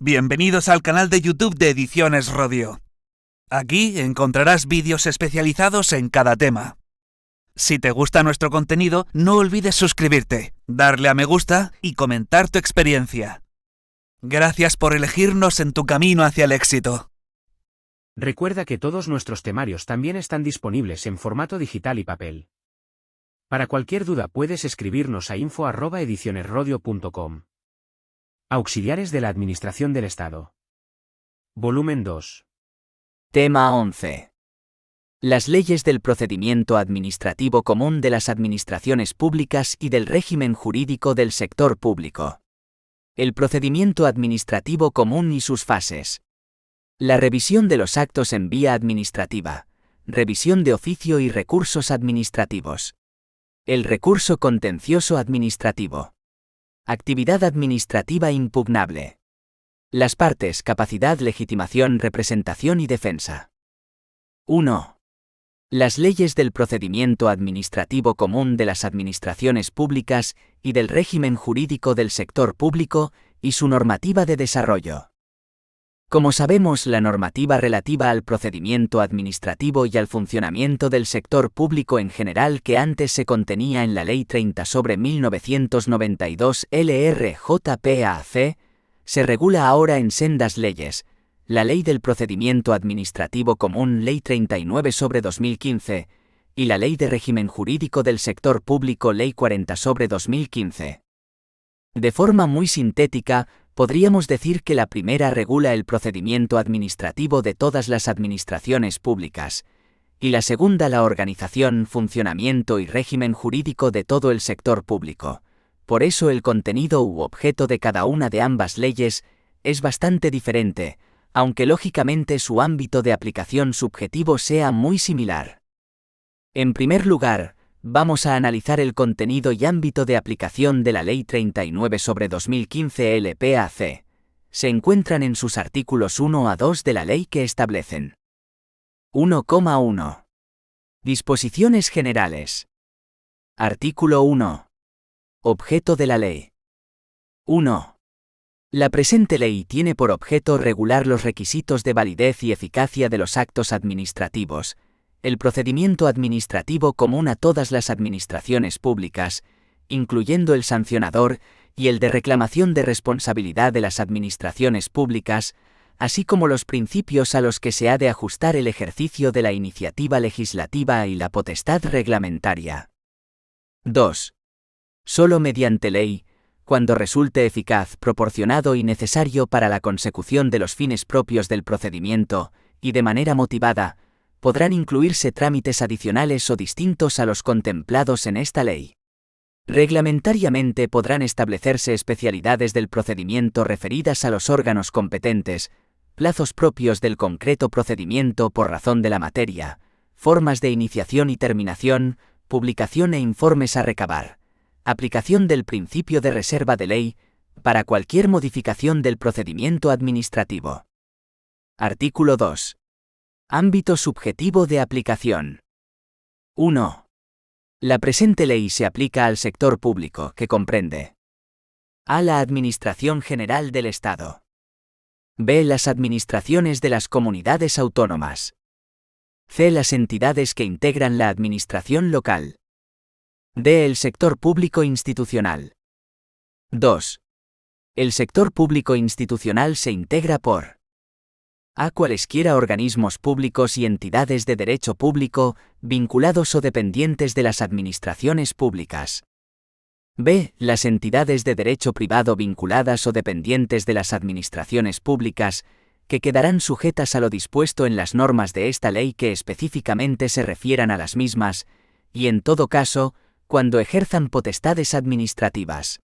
Bienvenidos al canal de YouTube de Ediciones Rodio. Aquí encontrarás vídeos especializados en cada tema. Si te gusta nuestro contenido, no olvides suscribirte, darle a me gusta y comentar tu experiencia. Gracias por elegirnos en tu camino hacia el éxito. Recuerda que todos nuestros temarios también están disponibles en formato digital y papel. Para cualquier duda puedes escribirnos a info@edicionesrodio.com. Auxiliares de la Administración del Estado. Volumen 2. Tema 11. Las leyes del procedimiento administrativo común de las administraciones públicas y del régimen jurídico del sector público. El procedimiento administrativo común y sus fases. La revisión de los actos en vía administrativa, revisión de oficio y recursos administrativos. El recurso contencioso administrativo. Actividad administrativa impugnable. Las partes: capacidad, legitimación, representación y defensa. 1. Las leyes del procedimiento administrativo común de las administraciones públicas y del régimen jurídico del sector público y su normativa de desarrollo. Como sabemos, la normativa relativa al procedimiento administrativo y al funcionamiento del sector público en general, que antes se contenía en la Ley 30/1992 LRJPAC, se regula ahora en sendas leyes: la Ley del Procedimiento Administrativo Común Ley 39/2015 y la Ley de Régimen Jurídico del Sector Público Ley 40/2015. De forma muy sintética, podríamos decir que la primera regula el procedimiento administrativo de todas las administraciones públicas, y la segunda la organización, funcionamiento y régimen jurídico de todo el sector público. Por eso el contenido u objeto de cada una de ambas leyes es bastante diferente, aunque lógicamente su ámbito de aplicación subjetivo sea muy similar. En primer lugar, vamos a analizar el contenido y ámbito de aplicación de la Ley 39/2015 LPAC. Se encuentran en sus artículos 1 a 2 de la ley, que establecen: 1,1. Disposiciones generales. Artículo 1. Objeto de la ley. 1. La presente ley tiene por objeto regular los requisitos de validez y eficacia de los actos administrativos, el procedimiento administrativo común a todas las administraciones públicas, incluyendo el sancionador y el de reclamación de responsabilidad de las administraciones públicas, así como los principios a los que se ha de ajustar el ejercicio de la iniciativa legislativa y la potestad reglamentaria. 2. Solo mediante ley, cuando resulte eficaz, proporcionado y necesario para la consecución de los fines propios del procedimiento, y de manera motivada, podrán incluirse trámites adicionales o distintos a los contemplados en esta ley. Reglamentariamente podrán establecerse especialidades del procedimiento referidas a los órganos competentes, plazos propios del concreto procedimiento por razón de la materia, formas de iniciación y terminación, publicación e informes a recabar, aplicación del principio de reserva de ley, para cualquier modificación del procedimiento administrativo. Artículo 2. Ámbito subjetivo de aplicación. 1. La presente ley se aplica al sector público, que comprende: a. La Administración General del Estado. b. Las administraciones de las comunidades autónomas. c. Las entidades que integran la administración local. d. El sector público institucional. 2. El sector público institucional se integra por: a. Cualesquiera organismos públicos y entidades de derecho público, vinculados o dependientes de las administraciones públicas. b. Las entidades de derecho privado vinculadas o dependientes de las administraciones públicas, que quedarán sujetas a lo dispuesto en las normas de esta ley que específicamente se refieran a las mismas, y en todo caso, cuando ejerzan potestades administrativas.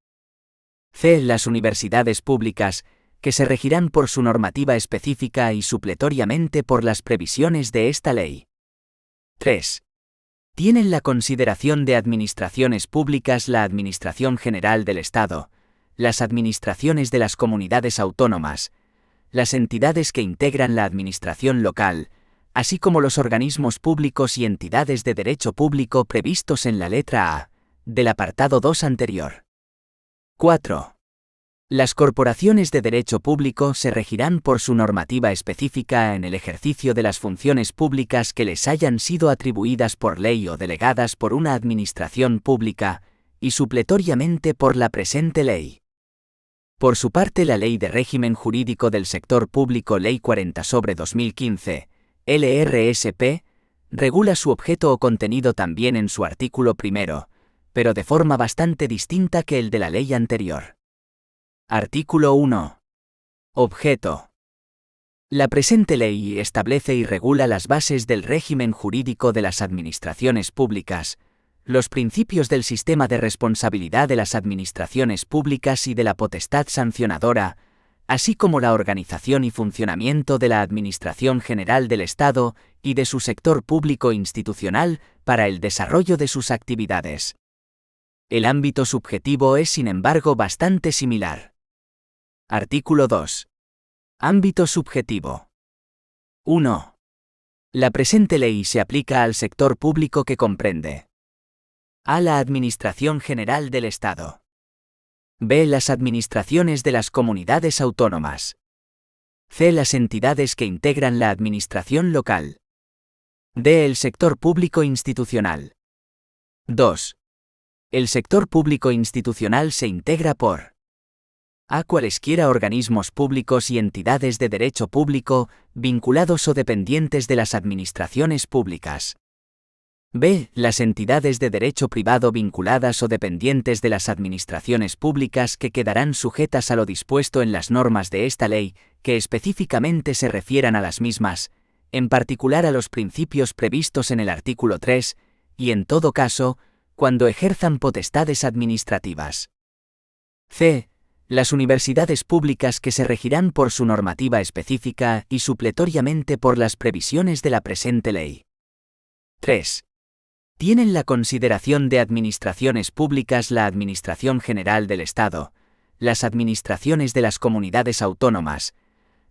c. Las universidades públicas, que se regirán por su normativa específica y supletoriamente por las previsiones de esta ley. 3. Tienen la consideración de administraciones públicas la Administración General del Estado, las administraciones de las comunidades autónomas, las entidades que integran la administración local, así como los organismos públicos y entidades de derecho público previstos en la letra A del apartado 2 anterior. 4. Las corporaciones de derecho público se regirán por su normativa específica en el ejercicio de las funciones públicas que les hayan sido atribuidas por ley o delegadas por una administración pública, y supletoriamente por la presente ley. Por su parte, la Ley de Régimen Jurídico del Sector Público Ley 40/2015, LRSP, regula su objeto o contenido también en su artículo primero, pero de forma bastante distinta que el de la ley anterior. Artículo 1. Objeto. La presente ley establece y regula las bases del régimen jurídico de las administraciones públicas, los principios del sistema de responsabilidad de las administraciones públicas y de la potestad sancionadora, así como la organización y funcionamiento de la Administración General del Estado y de su sector público institucional para el desarrollo de sus actividades. El ámbito subjetivo es, sin embargo, bastante similar. Artículo 2. Ámbito subjetivo. 1. La presente ley se aplica al sector público que comprende: a. La Administración General del Estado. b. Las administraciones de las comunidades autónomas. c. Las entidades que integran la administración local. d. El sector público institucional. 2. El sector público institucional se integra por: a. Cualesquiera organismos públicos y entidades de derecho público, vinculados o dependientes de las administraciones públicas. b. Las entidades de derecho privado vinculadas o dependientes de las administraciones públicas que quedarán sujetas a lo dispuesto en las normas de esta ley, que específicamente se refieran a las mismas, en particular a los principios previstos en el artículo 3, y en todo caso, cuando ejerzan potestades administrativas. c. Las universidades públicas que se regirán por su normativa específica y supletoriamente por las previsiones de la presente ley. 3. Tienen la consideración de administraciones públicas la Administración General del Estado, las administraciones de las comunidades autónomas,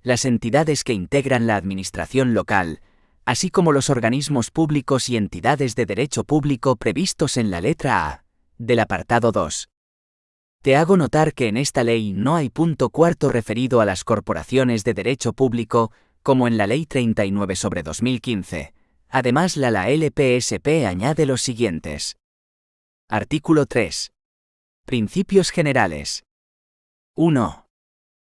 las entidades que integran la administración local, así como los organismos públicos y entidades de derecho público previstos en la letra A del apartado 2. Te hago notar que en esta ley no hay punto cuarto referido a las corporaciones de derecho público, como en la Ley 39/2015. Además, la LPSP añade los siguientes. Artículo 3. Principios generales. 1.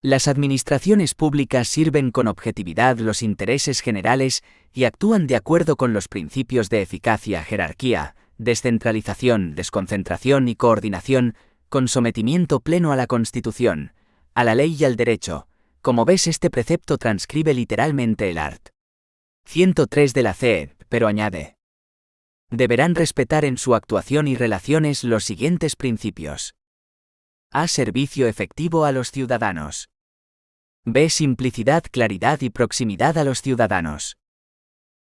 Las administraciones públicas sirven con objetividad los intereses generales y actúan de acuerdo con los principios de eficacia, jerarquía, descentralización, desconcentración y coordinación, con sometimiento pleno a la Constitución, a la ley y al derecho. Como ves, este precepto transcribe literalmente el art. 103 de la CED, pero añade: deberán respetar en su actuación y relaciones los siguientes principios. A. Servicio efectivo a los ciudadanos. B. Simplicidad, claridad y proximidad a los ciudadanos.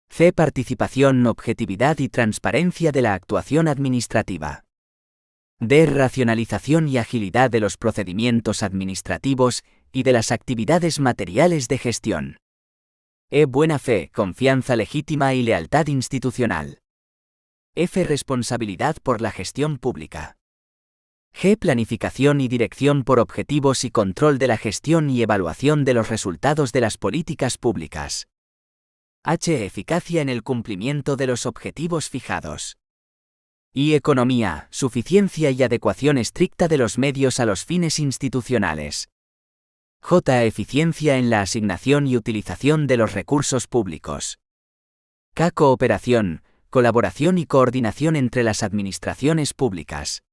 C. Participación, objetividad y transparencia de la actuación administrativa. D. Racionalización y agilidad de los procedimientos administrativos y de las actividades materiales de gestión. E. Buena fe, confianza legítima y lealtad institucional. F. Responsabilidad por la gestión pública. G. Planificación y dirección por objetivos y control de la gestión y evaluación de los resultados de las políticas públicas. H. Eficacia en el cumplimiento de los objetivos fijados. Y economía, suficiencia y adecuación estricta de los medios a los fines institucionales. J. Eficiencia en la asignación y utilización de los recursos públicos. K. Cooperación, colaboración y coordinación entre las administraciones públicas.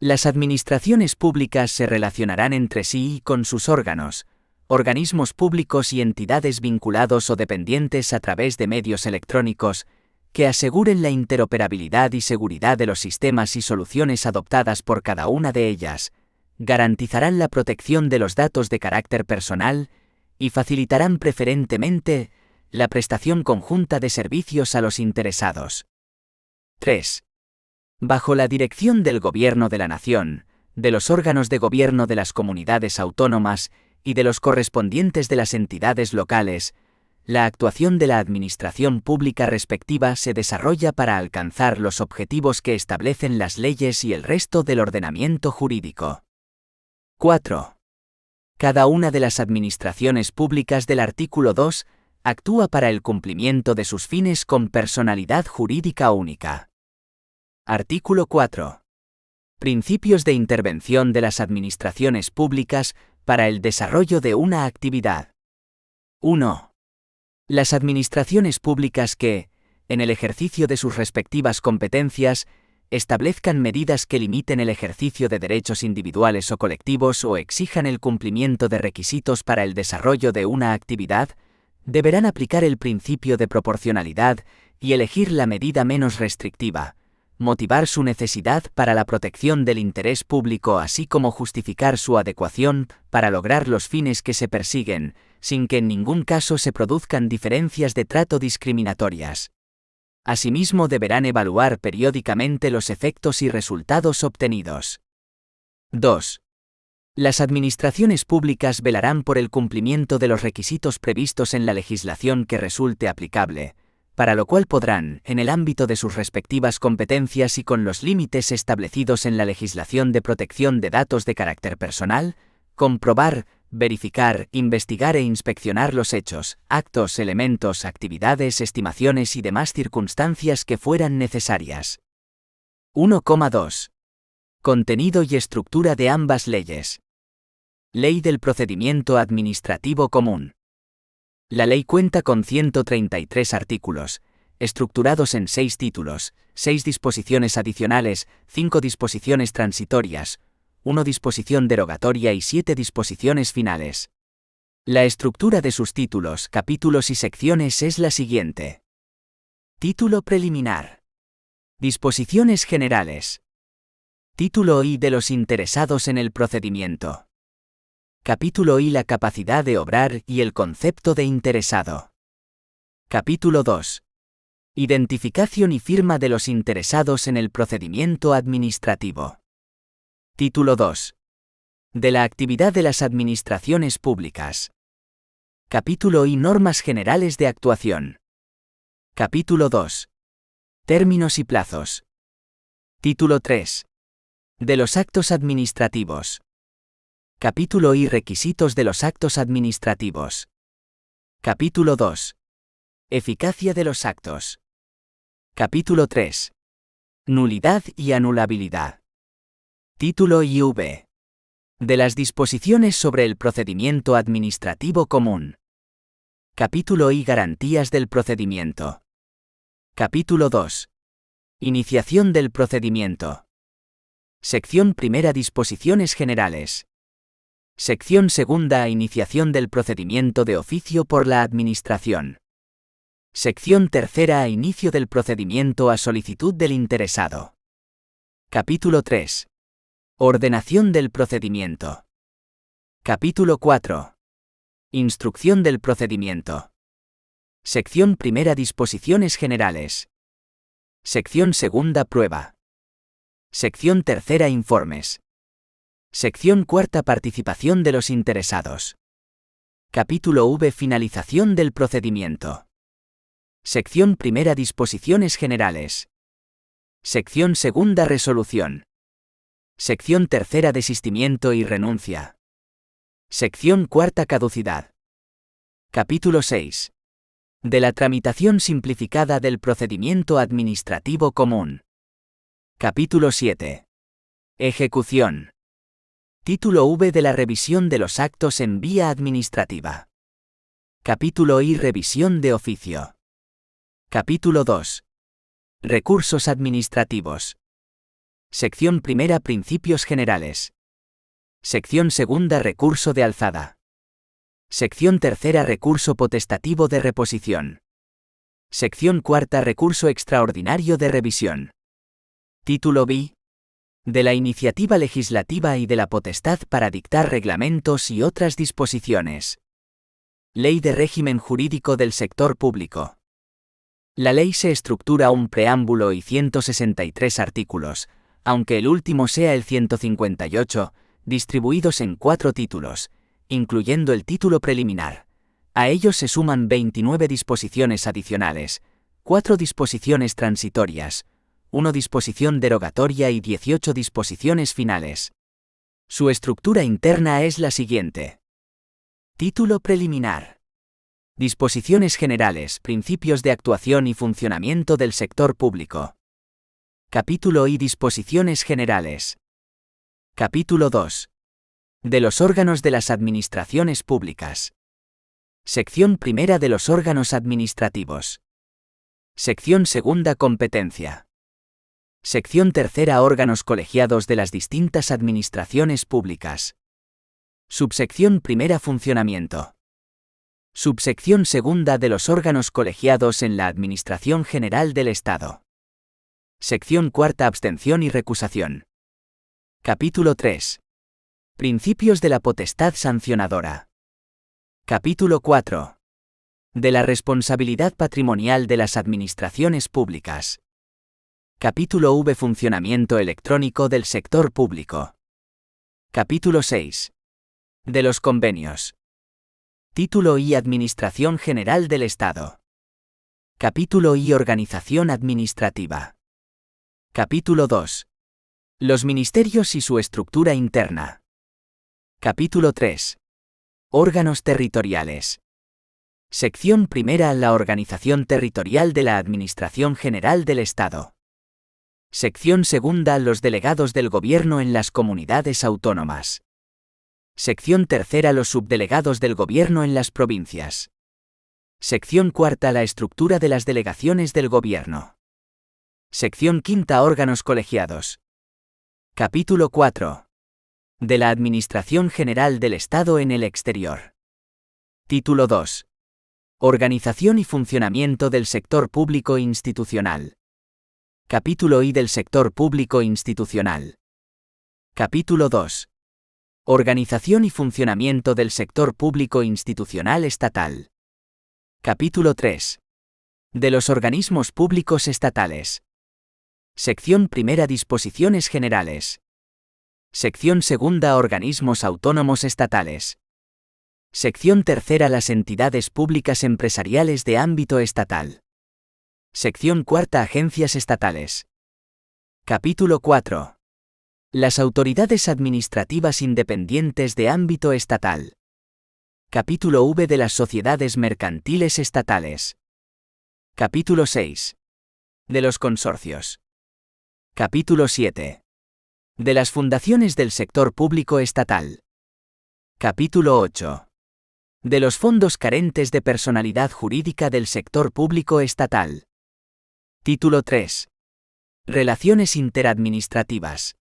Las administraciones públicas se relacionarán entre sí y con sus órganos, organismos públicos y entidades vinculados o dependientes a través de medios electrónicos, que aseguren la interoperabilidad y seguridad de los sistemas y soluciones adoptadas por cada una de ellas, garantizarán la protección de los datos de carácter personal y facilitarán preferentemente la prestación conjunta de servicios a los interesados. 3. Bajo la dirección del Gobierno de la Nación, de los órganos de gobierno de las comunidades autónomas y de los correspondientes de las entidades locales, la actuación de la administración pública respectiva se desarrolla para alcanzar los objetivos que establecen las leyes y el resto del ordenamiento jurídico. 4. Cada una de las administraciones públicas del artículo 2 actúa para el cumplimiento de sus fines con personalidad jurídica única. Artículo 4. Principios de intervención de las administraciones públicas para el desarrollo de una actividad. 1. Las administraciones públicas que, en el ejercicio de sus respectivas competencias, establezcan medidas que limiten el ejercicio de derechos individuales o colectivos o exijan el cumplimiento de requisitos para el desarrollo de una actividad, deberán aplicar el principio de proporcionalidad y elegir la medida menos restrictiva, motivar su necesidad para la protección del interés público así como justificar su adecuación para lograr los fines que se persiguen, sin que en ningún caso se produzcan diferencias de trato discriminatorias. Asimismo, deberán evaluar periódicamente los efectos y resultados obtenidos. 2. Las administraciones públicas velarán por el cumplimiento de los requisitos previstos en la legislación que resulte aplicable, para lo cual podrán, en el ámbito de sus respectivas competencias y con los límites establecidos en la legislación de protección de datos de carácter personal, comprobar, verificar, investigar e inspeccionar los hechos, actos, elementos, actividades, estimaciones y demás circunstancias que fueran necesarias. 1,2. Contenido y estructura de ambas leyes. Ley del Procedimiento Administrativo Común. La ley cuenta con 133 artículos, estructurados en 6 títulos, 6 disposiciones adicionales, 5 disposiciones transitorias, 1 disposición derogatoria y 7 disposiciones finales. La estructura de sus títulos, capítulos y secciones es la siguiente. Título preliminar. Disposiciones generales. Título I de los interesados en el procedimiento. Capítulo I la capacidad de obrar y el concepto de interesado. Capítulo 2. Identificación y firma de los interesados en el procedimiento administrativo. Título 2. De la actividad de las administraciones públicas. Capítulo I normas generales de actuación. Capítulo 2. Términos y plazos. Título 3. De los actos administrativos. Capítulo I requisitos de los actos administrativos. Capítulo 2. Eficacia de los actos. Capítulo 3. Nulidad y anulabilidad. Título IV. De las disposiciones sobre el procedimiento administrativo común. Capítulo I garantías del procedimiento. Capítulo 2. Iniciación del procedimiento. Sección primera disposiciones generales. Sección segunda iniciación del procedimiento de oficio por la Administración. Sección tercera inicio del procedimiento a solicitud del interesado. Capítulo 3. Ordenación del procedimiento. Capítulo 4. Instrucción del procedimiento. Sección primera disposiciones generales. Sección segunda prueba. Sección tercera informes. Sección cuarta participación de los interesados. Capítulo V finalización del procedimiento. Sección primera disposiciones generales. Sección segunda resolución. Sección tercera desistimiento y renuncia. Sección cuarta caducidad. Capítulo 6. De la tramitación simplificada del procedimiento administrativo común. Capítulo 7. Ejecución. Título V de la revisión de los actos en vía administrativa. Capítulo I revisión de oficio. Capítulo 2. Recursos administrativos. Sección primera principios generales. Sección segunda recurso de alzada. Sección tercera recurso potestativo de reposición. Sección cuarta recurso extraordinario de revisión. Título B. De la iniciativa legislativa y de la potestad para dictar reglamentos y otras disposiciones. Ley de régimen jurídico del sector público. La ley se estructura un preámbulo y 163 artículos, aunque el último sea el 158, distribuidos en 4 títulos, incluyendo el título preliminar. A ellos se suman 29 disposiciones adicionales, 4 disposiciones transitorias, 1 disposición derogatoria y 18 disposiciones finales. Su estructura interna es la siguiente. Título preliminar. Disposiciones generales, principios de actuación y funcionamiento del sector público. Capítulo I. Disposiciones generales. Capítulo 2. De los órganos de las administraciones públicas. Sección primera de los órganos administrativos. Sección segunda. Competencia. Sección tercera. Órganos colegiados de las distintas administraciones públicas. Subsección primera. Funcionamiento. Subsección segunda. De los órganos colegiados en la Administración General del Estado. Sección cuarta. Abstención y recusación. Capítulo 3. Principios de la potestad sancionadora. Capítulo 4. De la responsabilidad patrimonial de las administraciones públicas. Capítulo V. Funcionamiento electrónico del sector público. Capítulo 6. De los convenios. Título I. Administración General del Estado. Capítulo I. Organización administrativa. Capítulo 2. Los ministerios y su estructura interna. Capítulo 3. Órganos territoriales. Sección primera. La organización territorial de la Administración General del Estado. Sección segunda. Los delegados del Gobierno en las comunidades autónomas. Sección tercera. Los subdelegados del Gobierno en las provincias. Sección cuarta. La estructura de las delegaciones del Gobierno. Sección quinta. Órganos colegiados. Capítulo 4. De la Administración General del Estado en el exterior. Título 2. Organización y funcionamiento del sector público institucional. Capítulo I. Del sector público institucional. Capítulo 2. Organización y funcionamiento del sector público institucional estatal. Capítulo 3. De los organismos públicos estatales. Sección primera. Disposiciones generales. Sección segunda. Organismos autónomos estatales. Sección tercera. Las entidades públicas empresariales de ámbito estatal. Sección cuarta. Agencias estatales. Capítulo 4. Las autoridades administrativas independientes de ámbito estatal. Capítulo V. De las sociedades mercantiles estatales. Capítulo 6. De los consorcios. Capítulo 7. De las fundaciones del sector público estatal. Capítulo 8. De los fondos carentes de personalidad jurídica del sector público estatal. Título 3. Relaciones interadministrativas.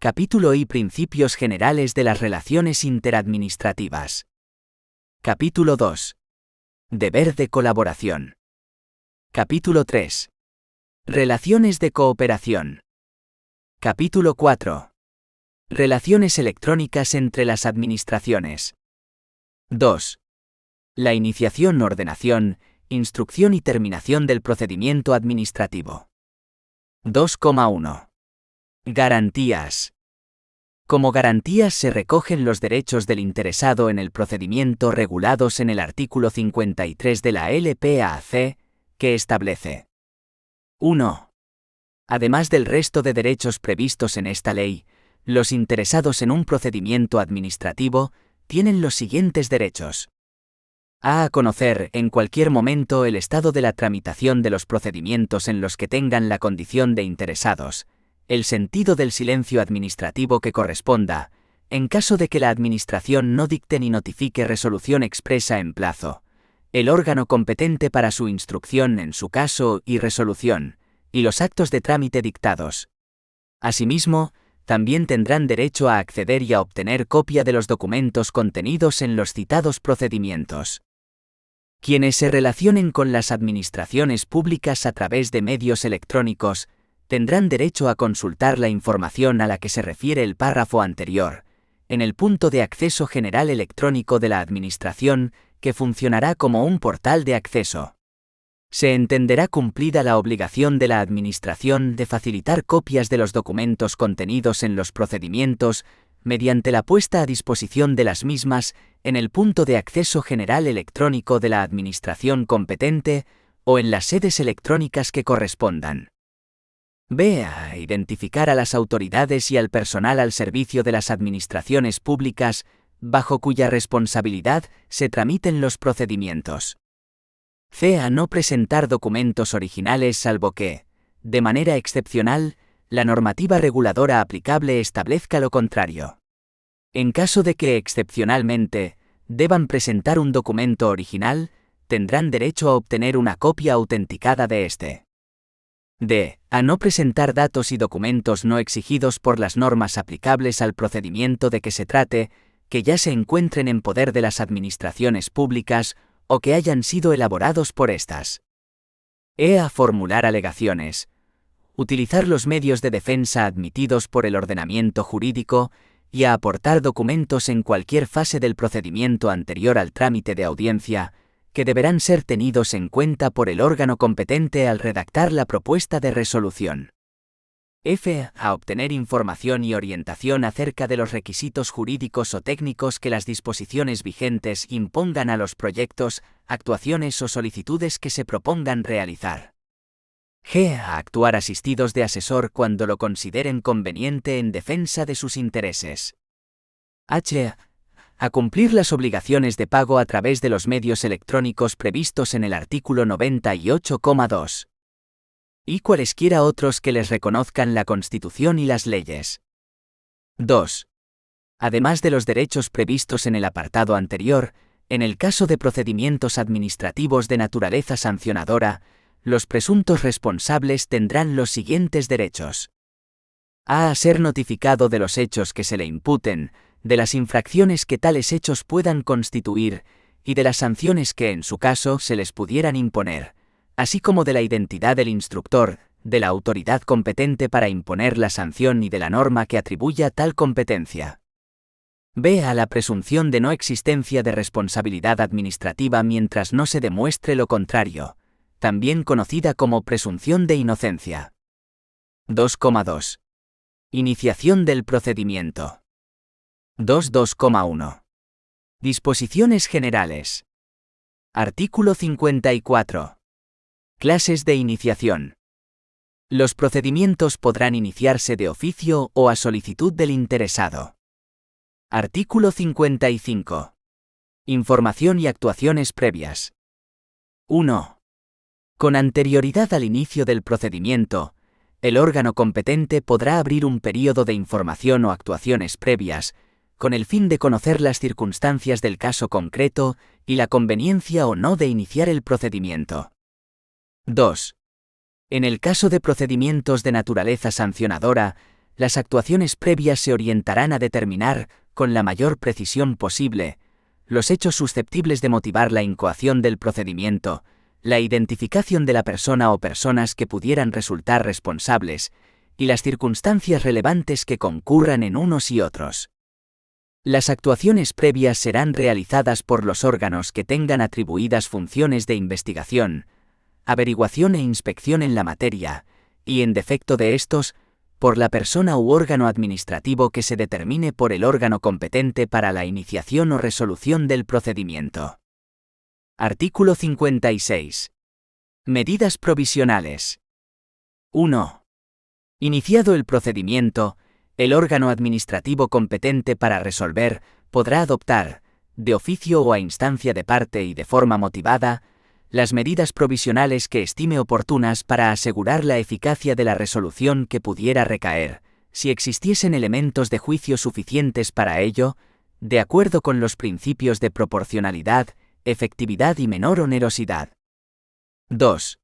Capítulo I. Principios generales de las relaciones interadministrativas. Capítulo 2. Deber de colaboración. Capítulo 3. Relaciones de cooperación. Capítulo 4. Relaciones electrónicas entre las administraciones. 2. La iniciación, ordenación, instrucción y terminación del procedimiento administrativo. 2,1. Garantías. Como garantías se recogen los derechos del interesado en el procedimiento regulados en el artículo 53 de la LPAC, que establece: 1. Además del resto de derechos previstos en esta ley, los interesados en un procedimiento administrativo tienen los siguientes derechos. A conocer, en cualquier momento, el estado de la tramitación de los procedimientos en los que tengan la condición de interesados, el sentido del silencio administrativo que corresponda, en caso de que la Administración no dicte ni notifique resolución expresa en plazo, el órgano competente para su instrucción en su caso y resolución, y los actos de trámite dictados. Asimismo, también tendrán derecho a acceder y a obtener copia de los documentos contenidos en los citados procedimientos. Quienes se relacionen con las administraciones públicas a través de medios electrónicos tendrán derecho a consultar la información a la que se refiere el párrafo anterior, en el punto de acceso general electrónico de la Administración, que funcionará como un portal de acceso. Se entenderá cumplida la obligación de la Administración de facilitar copias de los documentos contenidos en los procedimientos mediante la puesta a disposición de las mismas en el punto de acceso general electrónico de la Administración competente o en las sedes electrónicas que correspondan. B. A identificar a las autoridades y al personal al servicio de las administraciones públicas, bajo cuya responsabilidad se tramiten los procedimientos. C. A no presentar documentos originales salvo que, de manera excepcional, la normativa reguladora aplicable establezca lo contrario. En caso de que excepcionalmente deban presentar un documento original, tendrán derecho a obtener una copia autenticada de este. D. A no presentar datos y documentos no exigidos por las normas aplicables al procedimiento de que se trate, que ya se encuentren en poder de las administraciones públicas o que hayan sido elaborados por estas. E. A formular alegaciones. Utilizar los medios de defensa admitidos por el ordenamiento jurídico y a aportar documentos en cualquier fase del procedimiento anterior al trámite de audiencia, que deberán ser tenidos en cuenta por el órgano competente al redactar la propuesta de resolución. F. A obtener información y orientación acerca de los requisitos jurídicos o técnicos que las disposiciones vigentes impongan a los proyectos, actuaciones o solicitudes que se propongan realizar. G. A actuar asistidos de asesor cuando lo consideren conveniente en defensa de sus intereses. H. A cumplir las obligaciones de pago a través de los medios electrónicos previstos en el artículo 98,2. Y cualesquiera otros que les reconozcan la Constitución y las leyes. 2. Además de los derechos previstos en el apartado anterior, en el caso de procedimientos administrativos de naturaleza sancionadora, los presuntos responsables tendrán los siguientes derechos. A ser notificado de los hechos que se le imputen, de las infracciones que tales hechos puedan constituir, y de las sanciones que en su caso se les pudieran imponer, así como de la identidad del instructor, de la autoridad competente para imponer la sanción y de la norma que atribuya tal competencia. B. A la presunción de no existencia de responsabilidad administrativa mientras no se demuestre lo contrario, también conocida como presunción de inocencia. 2,2. Iniciación del procedimiento. 2.2,1. Disposiciones generales. Artículo 54. Clases de iniciación. Los procedimientos podrán iniciarse de oficio o a solicitud del interesado. Artículo 55. Información y actuaciones previas. 1. Con anterioridad al inicio del procedimiento, el órgano competente podrá abrir un período de información o actuaciones previas, con el fin de conocer las circunstancias del caso concreto y la conveniencia o no de iniciar el procedimiento. 2. En el caso de procedimientos de naturaleza sancionadora, las actuaciones previas se orientarán a determinar, con la mayor precisión posible, los hechos susceptibles de motivar la incoación del procedimiento, la identificación de la persona o personas que pudieran resultar responsables, y las circunstancias relevantes que concurran en unos y otros. Las actuaciones previas serán realizadas por los órganos que tengan atribuidas funciones de investigación, averiguación e inspección en la materia, y en defecto de estos, por la persona u órgano administrativo que se determine por el órgano competente para la iniciación o resolución del procedimiento. Artículo 56. Medidas provisionales. 1. Iniciado el procedimiento, el órgano administrativo competente para resolver podrá adoptar, de oficio o a instancia de parte y de forma motivada, las medidas provisionales que estime oportunas para asegurar la eficacia de la resolución que pudiera recaer, si existiesen elementos de juicio suficientes para ello, de acuerdo con los principios de proporcionalidad, efectividad y menor onerosidad. 2.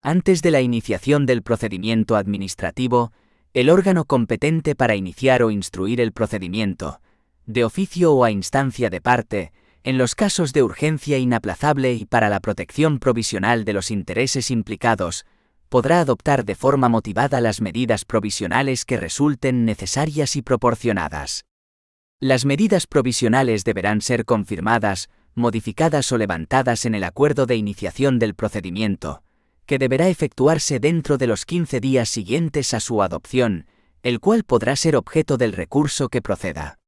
Antes de la iniciación del procedimiento administrativo, el órgano competente para iniciar o instruir el procedimiento, de oficio o a instancia de parte, en los casos de urgencia inaplazable y para la protección provisional de los intereses implicados, podrá adoptar de forma motivada las medidas provisionales que resulten necesarias y proporcionadas. Las medidas provisionales deberán ser confirmadas, modificadas o levantadas en el acuerdo de iniciación del procedimiento, que deberá efectuarse dentro de los 15 días siguientes a su adopción, el cual podrá ser objeto del recurso que proceda.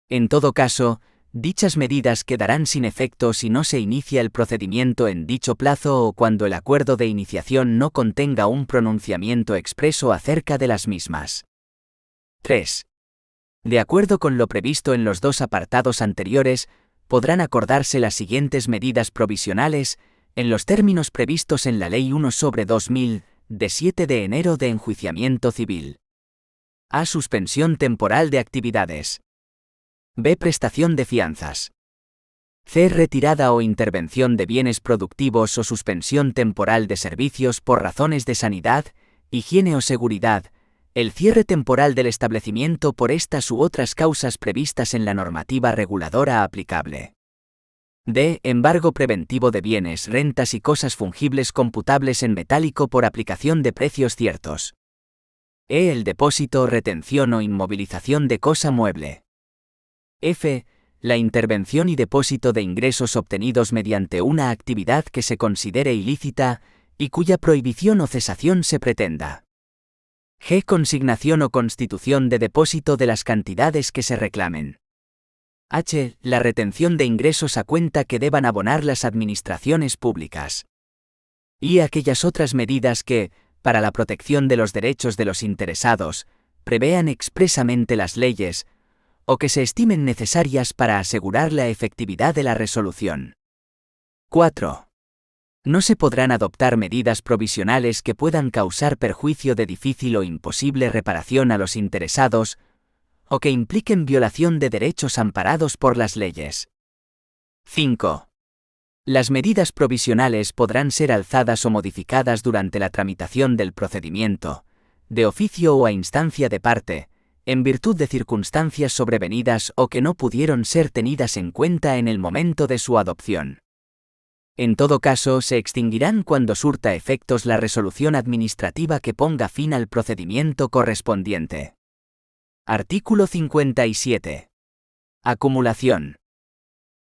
En todo caso, Dichas medidas quedarán sin efecto si no se inicia el procedimiento en dicho plazo o cuando el acuerdo de iniciación no contenga un pronunciamiento expreso acerca de las mismas. 3. De acuerdo con lo previsto en los dos apartados anteriores, podrán acordarse las siguientes medidas provisionales, en los términos previstos en la Ley 1/2000, de 7 de enero de enjuiciamiento civil. A. Suspensión temporal de actividades. B. Prestación de fianzas. C. Retirada o intervención de bienes productivos o suspensión temporal de servicios por razones de sanidad, higiene o seguridad, el cierre temporal del establecimiento por estas u otras causas previstas en la normativa reguladora aplicable. D. Embargo preventivo de bienes, rentas y cosas fungibles computables en metálico por aplicación de precios ciertos. E. El depósito, retención o inmovilización de cosa mueble. F. La intervención y depósito de ingresos obtenidos mediante una actividad que se considere ilícita y cuya prohibición o cesación se pretenda. G. Consignación o constitución de depósito de las cantidades que se reclamen. H. La retención de ingresos a cuenta que deban abonar las administraciones públicas. Y aquellas otras medidas que, para la protección de los derechos de los interesados, prevean expresamente las leyes, o que se estimen necesarias para asegurar la efectividad de la resolución. 4. No se podrán adoptar medidas provisionales que puedan causar perjuicio de difícil o imposible reparación a los interesados, o que impliquen violación de derechos amparados por las leyes. 5. Las medidas provisionales podrán ser alzadas o modificadas durante la tramitación del procedimiento, de oficio o a instancia de parte, en virtud de circunstancias sobrevenidas o que no pudieron ser tenidas en cuenta en el momento de su adopción. En todo caso, se extinguirán cuando surta efectos la resolución administrativa que ponga fin al procedimiento correspondiente. Artículo 57. Acumulación.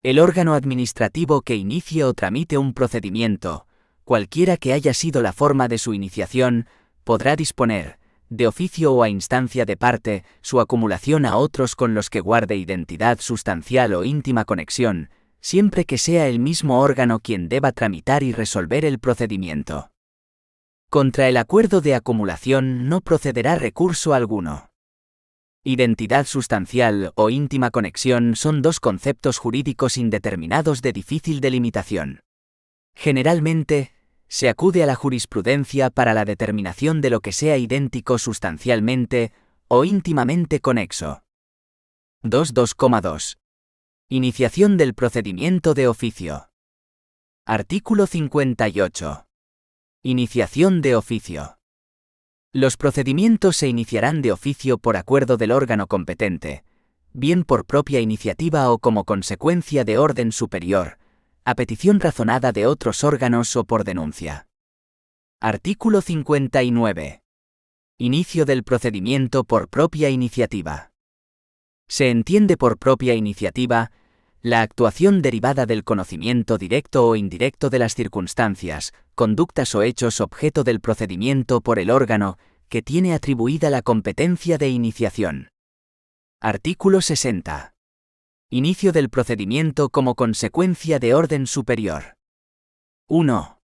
El órgano administrativo que inicie o tramite un procedimiento, cualquiera que haya sido la forma de su iniciación, podrá disponer, de oficio o a instancia de parte, su acumulación a otros con los que guarde identidad sustancial o íntima conexión, siempre que sea el mismo órgano quien deba tramitar y resolver el procedimiento. Contra el acuerdo de acumulación no procederá recurso alguno. Identidad sustancial o íntima conexión son dos conceptos jurídicos indeterminados de difícil delimitación. Generalmente, se acude a la jurisprudencia para la determinación de lo que sea idéntico sustancialmente o íntimamente conexo. 2.2.2. Iniciación del procedimiento de oficio. Artículo 58. Iniciación de oficio. Los procedimientos se iniciarán de oficio por acuerdo del órgano competente, bien por propia iniciativa o como consecuencia de orden superior, a petición razonada de otros órganos o por denuncia. Artículo 59. Inicio del procedimiento por propia iniciativa. Se entiende por propia iniciativa la actuación derivada del conocimiento directo o indirecto de las circunstancias, conductas o hechos objeto del procedimiento por el órgano que tiene atribuida la competencia de iniciación. Artículo 60. Inicio del procedimiento como consecuencia de orden superior. 1.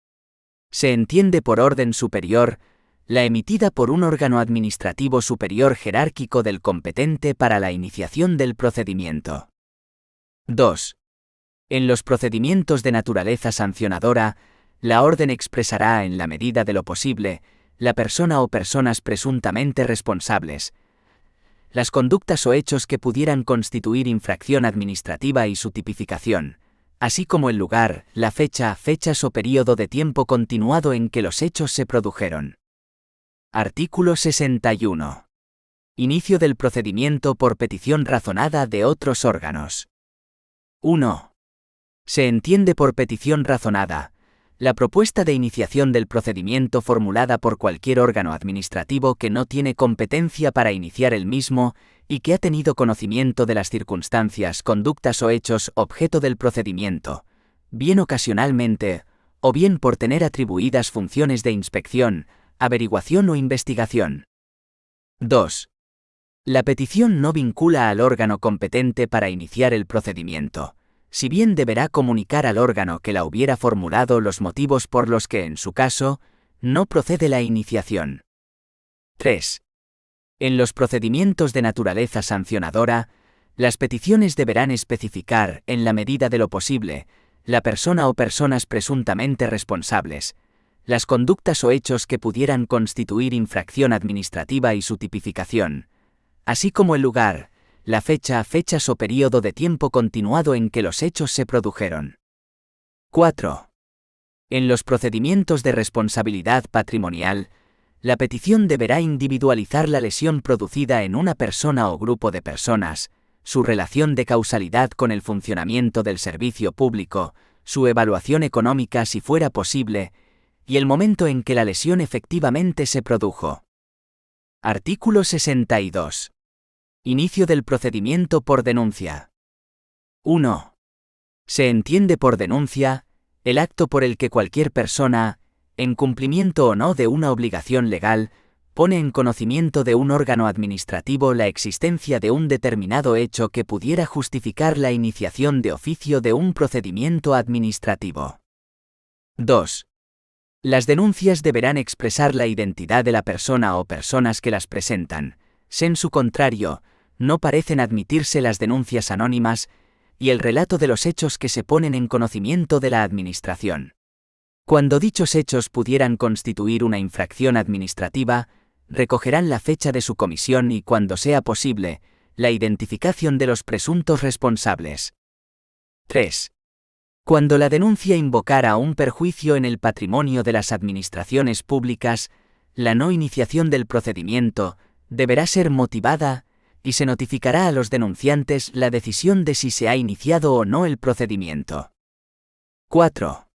Se entiende por orden superior la emitida por un órgano administrativo superior jerárquico del competente para la iniciación del procedimiento. 2. En los procedimientos de naturaleza sancionadora, la orden expresará en la medida de lo posible la persona o personas presuntamente responsables, las conductas o hechos que pudieran constituir infracción administrativa y su tipificación, así como el lugar, la fecha, fechas o período de tiempo continuado en que los hechos se produjeron. Artículo 61. Inicio del procedimiento por petición razonada de otros órganos. 1. Se entiende por petición razonada la propuesta de iniciación del procedimiento formulada por cualquier órgano administrativo que no tiene competencia para iniciar el mismo y que ha tenido conocimiento de las circunstancias, conductas o hechos objeto del procedimiento, bien ocasionalmente, o bien por tener atribuidas funciones de inspección, averiguación o investigación. 2. La petición no vincula al órgano competente para iniciar el procedimiento, si bien deberá comunicar al órgano que la hubiera formulado los motivos por los que, en su caso, no procede la iniciación. 3. En los procedimientos de naturaleza sancionadora, las peticiones deberán especificar, en la medida de lo posible, la persona o personas presuntamente responsables, las conductas o hechos que pudieran constituir infracción administrativa y su tipificación, así como el lugar, la fecha, fechas o período de tiempo continuado en que los hechos se produjeron. 4. En los procedimientos de responsabilidad patrimonial, la petición deberá individualizar la lesión producida en una persona o grupo de personas, su relación de causalidad con el funcionamiento del servicio público, su evaluación económica si fuera posible, y el momento en que la lesión efectivamente se produjo. Artículo 62. Inicio del procedimiento por denuncia. 1. Se entiende por denuncia el acto por el que cualquier persona, en cumplimiento o no de una obligación legal, pone en conocimiento de un órgano administrativo la existencia de un determinado hecho que pudiera justificar la iniciación de oficio de un procedimiento administrativo. 2. Las denuncias deberán expresar la identidad de la persona o personas que las presentan. En su contrario, no parecen admitirse las denuncias anónimas y el relato de los hechos que se ponen en conocimiento de la Administración. Cuando dichos hechos pudieran constituir una infracción administrativa, recogerán la fecha de su comisión y, cuando sea posible, la identificación de los presuntos responsables. 3. Cuando la denuncia invocara un perjuicio en el patrimonio de las administraciones públicas, la no iniciación del procedimiento deberá ser motivada y se notificará a los denunciantes la decisión de si se ha iniciado o no el procedimiento. 4.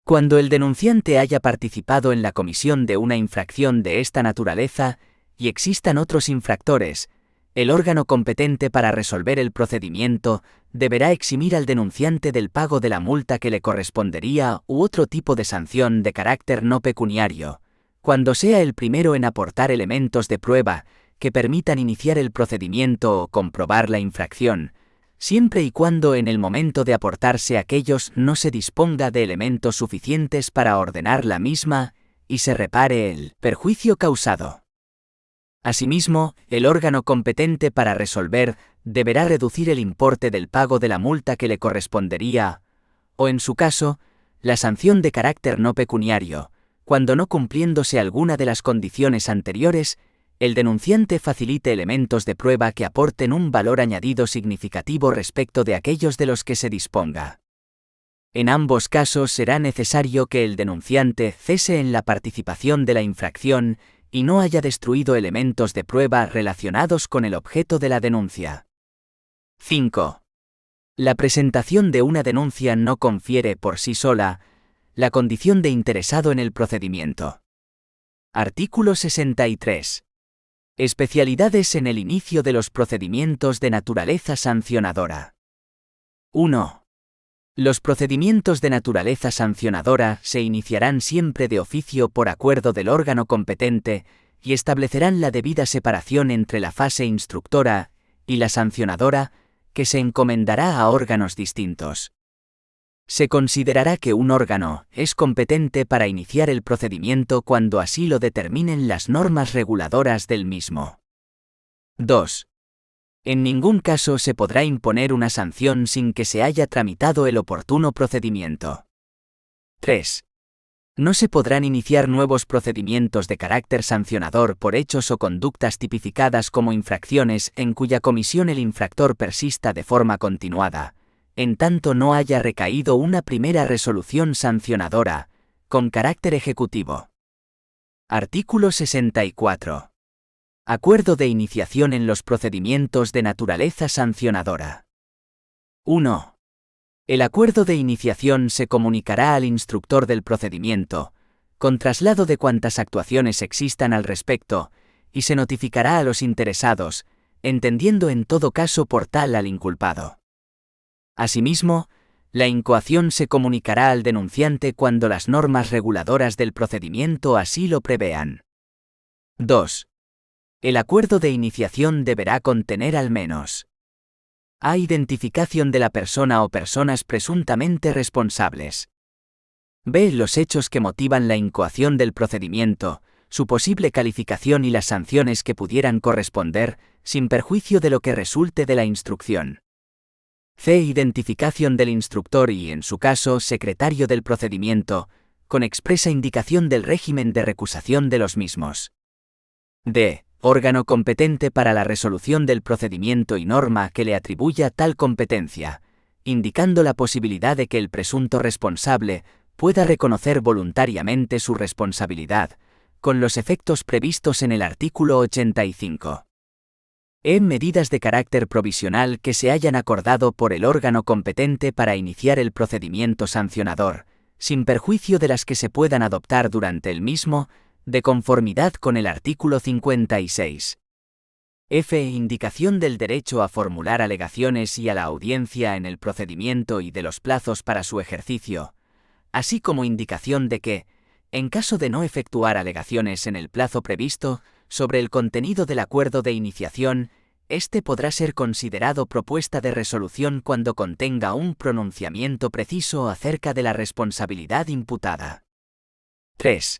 Cuando el denunciante haya participado en la comisión de una infracción de esta naturaleza y existan otros infractores, el órgano competente para resolver el procedimiento deberá eximir al denunciante del pago de la multa que le correspondería u otro tipo de sanción de carácter no pecuniario, cuando sea el primero en aportar elementos de prueba que permitan iniciar el procedimiento o comprobar la infracción, siempre y cuando en el momento de aportarse aquellos no se disponga de elementos suficientes para ordenar la misma y se repare el perjuicio causado. Asimismo, el órgano competente para resolver deberá reducir el importe del pago de la multa que le correspondería, o en su caso, la sanción de carácter no pecuniario, cuando no cumpliéndose alguna de las condiciones anteriores, el denunciante facilite elementos de prueba que aporten un valor añadido significativo respecto de aquellos de los que se disponga. En ambos casos será necesario que el denunciante cese en la participación de la infracción y no haya destruido elementos de prueba relacionados con el objeto de la denuncia. 5. La presentación de una denuncia no confiere por sí sola la condición de interesado en el procedimiento. Artículo 63. Especialidades en el inicio de los procedimientos de naturaleza sancionadora. 1. Los procedimientos de naturaleza sancionadora se iniciarán siempre de oficio por acuerdo del órgano competente y establecerán la debida separación entre la fase instructora y la sancionadora, que se encomendará a órganos distintos. Se considerará que un órgano es competente para iniciar el procedimiento cuando así lo determinen las normas reguladoras del mismo. 2. En ningún caso se podrá imponer una sanción sin que se haya tramitado el oportuno procedimiento. 3. No se podrán iniciar nuevos procedimientos de carácter sancionador por hechos o conductas tipificadas como infracciones en cuya comisión el infractor persista de forma continuada, en tanto no haya recaído una primera resolución sancionadora, con carácter ejecutivo. Artículo 64. Acuerdo de iniciación en los procedimientos de naturaleza sancionadora. 1. El acuerdo de iniciación se comunicará al instructor del procedimiento, con traslado de cuantas actuaciones existan al respecto, y se notificará a los interesados, entendiendo en todo caso por tal al inculpado. Asimismo, la incoación se comunicará al denunciante cuando las normas reguladoras del procedimiento así lo prevean. 2. El acuerdo de iniciación deberá contener al menos a. Identificación de la persona o personas presuntamente responsables. b. Los hechos que motivan la incoación del procedimiento, su posible calificación y las sanciones que pudieran corresponder, sin perjuicio de lo que resulte de la instrucción. c. Identificación del instructor y, en su caso, secretario del procedimiento, con expresa indicación del régimen de recusación de los mismos. d. Órgano competente para la resolución del procedimiento y norma que le atribuya tal competencia, indicando la posibilidad de que el presunto responsable pueda reconocer voluntariamente su responsabilidad, con los efectos previstos en el artículo 85. e. Medidas de carácter provisional que se hayan acordado por el órgano competente para iniciar el procedimiento sancionador, sin perjuicio de las que se puedan adoptar durante el mismo, de conformidad con el artículo 56. f. Indicación del derecho a formular alegaciones y a la audiencia en el procedimiento y de los plazos para su ejercicio, así como indicación de que, en caso de no efectuar alegaciones en el plazo previsto, sobre el contenido del acuerdo de iniciación, éste podrá ser considerado propuesta de resolución cuando contenga un pronunciamiento preciso acerca de la responsabilidad imputada. 3.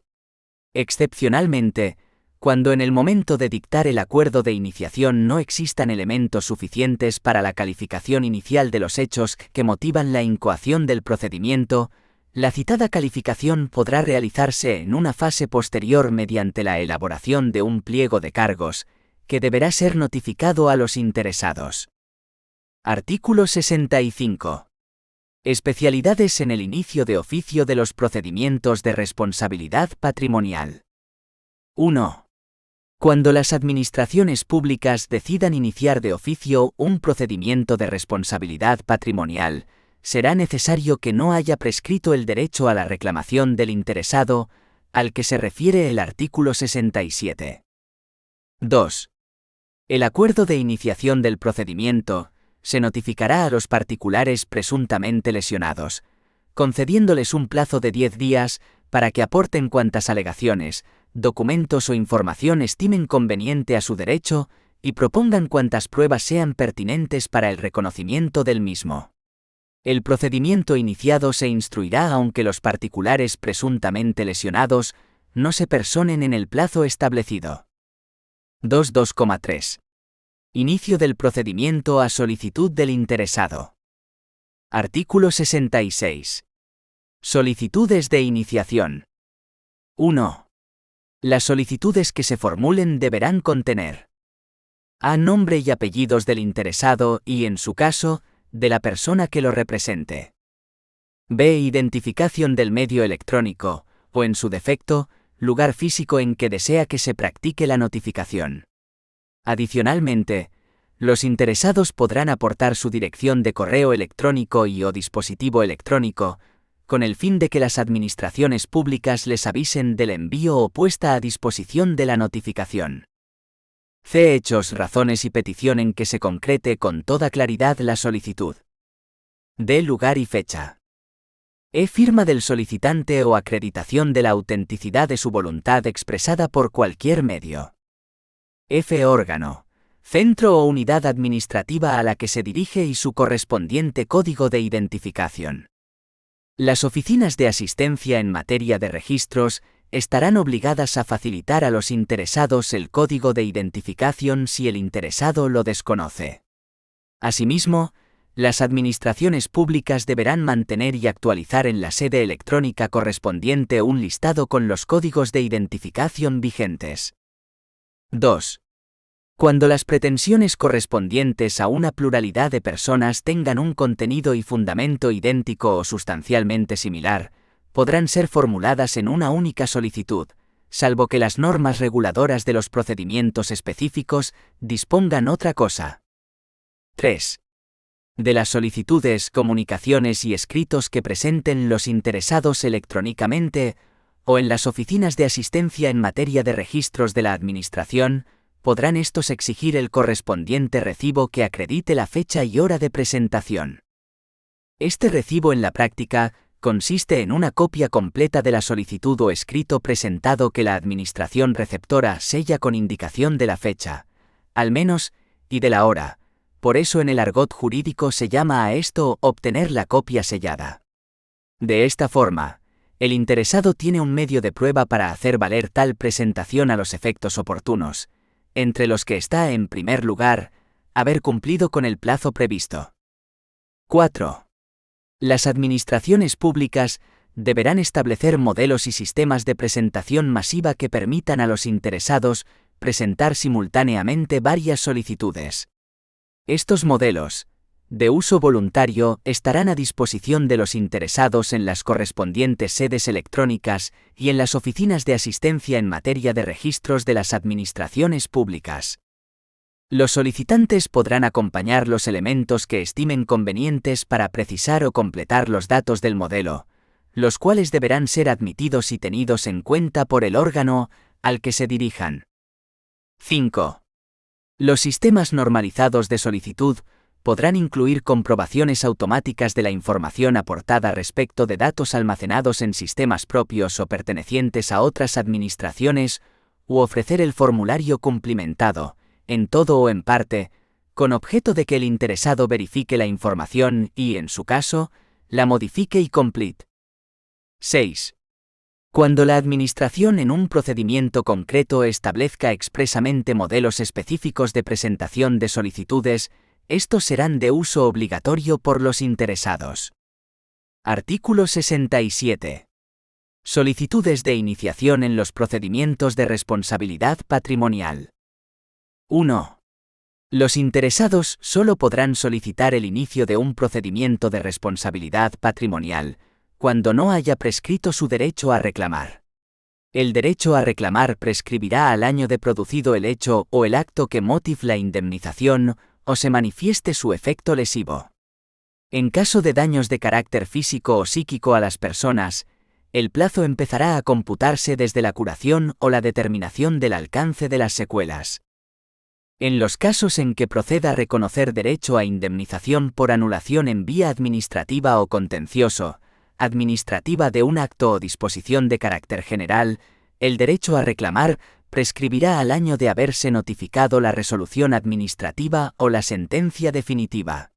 Excepcionalmente, cuando en el momento de dictar el acuerdo de iniciación no existan elementos suficientes para la calificación inicial de los hechos que motivan la incoación del procedimiento, la citada calificación podrá realizarse en una fase posterior mediante la elaboración de un pliego de cargos, que deberá ser notificado a los interesados. Artículo 65. Especialidades en el inicio de oficio de los procedimientos de responsabilidad patrimonial. 1. Cuando las administraciones públicas decidan iniciar de oficio un procedimiento de responsabilidad patrimonial, será necesario que no haya prescrito el derecho a la reclamación del interesado, al que se refiere el artículo 67. 2. El acuerdo de iniciación del procedimiento se notificará a los particulares presuntamente lesionados, concediéndoles un plazo de 10 días para que aporten cuantas alegaciones, documentos o información estimen conveniente a su derecho y propongan cuantas pruebas sean pertinentes para el reconocimiento del mismo. El procedimiento iniciado se instruirá aunque los particulares presuntamente lesionados no se personen en el plazo establecido. 2.2.3. Inicio del procedimiento a solicitud del interesado. Artículo 66. Solicitudes de iniciación. 1. Las solicitudes que se formulen deberán contener a. Nombre y apellidos del interesado y, en su caso, de la persona que lo represente. b. Identificación del medio electrónico, o en su defecto, lugar físico en que desea que se practique la notificación. Adicionalmente, los interesados podrán aportar su dirección de correo electrónico y o dispositivo electrónico, con el fin de que las administraciones públicas les avisen del envío o puesta a disposición de la notificación. c. Hechos, razones y petición en que se concrete con toda claridad la solicitud. d. Lugar y fecha. e. Firma del solicitante o acreditación de la autenticidad de su voluntad expresada por cualquier medio. f. Órgano, centro o unidad administrativa a la que se dirige y su correspondiente código de identificación. Las oficinas de asistencia en materia de registros estarán obligadas a facilitar a los interesados el código de identificación si el interesado lo desconoce. Asimismo, las administraciones públicas deberán mantener y actualizar en la sede electrónica correspondiente un listado con los códigos de identificación vigentes. 2. Cuando las pretensiones correspondientes a una pluralidad de personas tengan un contenido y fundamento idéntico o sustancialmente similar, podrán ser formuladas en una única solicitud, salvo que las normas reguladoras de los procedimientos específicos dispongan otra cosa. 3. De las solicitudes, comunicaciones y escritos que presenten los interesados electrónicamente o en las oficinas de asistencia en materia de registros de la Administración, podrán estos exigir el correspondiente recibo que acredite la fecha y hora de presentación. Este recibo en la práctica consiste en una copia completa de la solicitud o escrito presentado que la administración receptora sella con indicación de la fecha, al menos, y de la hora. Por eso en el argot jurídico se llama a esto obtener la copia sellada. De esta forma, el interesado tiene un medio de prueba para hacer valer tal presentación a los efectos oportunos, entre los que está, en primer lugar, haber cumplido con el plazo previsto. 4. Las administraciones públicas deberán establecer modelos y sistemas de presentación masiva que permitan a los interesados presentar simultáneamente varias solicitudes. Estos modelos, de uso voluntario, estarán a disposición de los interesados en las correspondientes sedes electrónicas y en las oficinas de asistencia en materia de registros de las administraciones públicas. Los solicitantes podrán acompañar los elementos que estimen convenientes para precisar o completar los datos del modelo, los cuales deberán ser admitidos y tenidos en cuenta por el órgano al que se dirijan. 5. Los sistemas normalizados de solicitud podrán incluir comprobaciones automáticas de la información aportada respecto de datos almacenados en sistemas propios o pertenecientes a otras administraciones, u ofrecer el formulario cumplimentado, en todo o en parte, con objeto de que el interesado verifique la información y, en su caso, la modifique y complete. 6. Cuando la Administración en un procedimiento concreto establezca expresamente modelos específicos de presentación de solicitudes, estos serán de uso obligatorio por los interesados. Artículo 67. Solicitudes de iniciación en los procedimientos de responsabilidad patrimonial. 1. Los interesados solo podrán solicitar el inicio de un procedimiento de responsabilidad patrimonial cuando no haya prescrito su derecho a reclamar. El derecho a reclamar prescribirá al año de producido el hecho o el acto que motive la indemnización o se manifieste su efecto lesivo. En caso de daños de carácter físico o psíquico a las personas, el plazo empezará a computarse desde la curación o la determinación del alcance de las secuelas. En los casos en que proceda reconocer derecho a indemnización por anulación en vía administrativa o contencioso, administrativa de un acto o disposición de carácter general, el derecho a reclamar prescribirá al año de haberse notificado la resolución administrativa o la sentencia definitiva.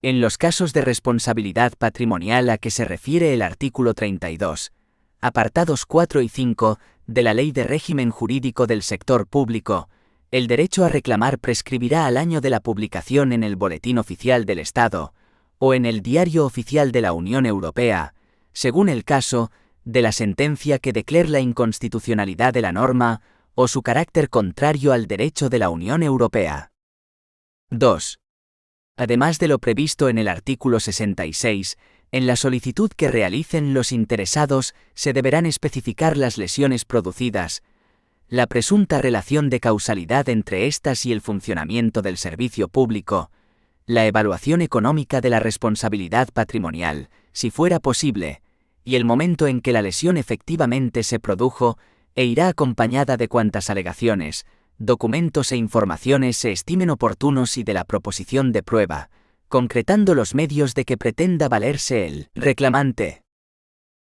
En los casos de responsabilidad patrimonial a que se refiere el artículo 32, apartados 4 y 5 de la Ley de Régimen Jurídico del Sector Público, el derecho a reclamar prescribirá al año de la publicación en el Boletín Oficial del Estado, o en el Diario Oficial de la Unión Europea, según el caso, de la sentencia que declare la inconstitucionalidad de la norma o su carácter contrario al derecho de la Unión Europea. 2. Además de lo previsto en el artículo 66, en la solicitud que realicen los interesados se deberán especificar las lesiones producidas, la presunta relación de causalidad entre éstas y el funcionamiento del servicio público, la evaluación económica de la responsabilidad patrimonial, si fuera posible, y el momento en que la lesión efectivamente se produjo, e irá acompañada de cuantas alegaciones, documentos e informaciones se estimen oportunos y de la proposición de prueba, concretando los medios de que pretenda valerse el reclamante.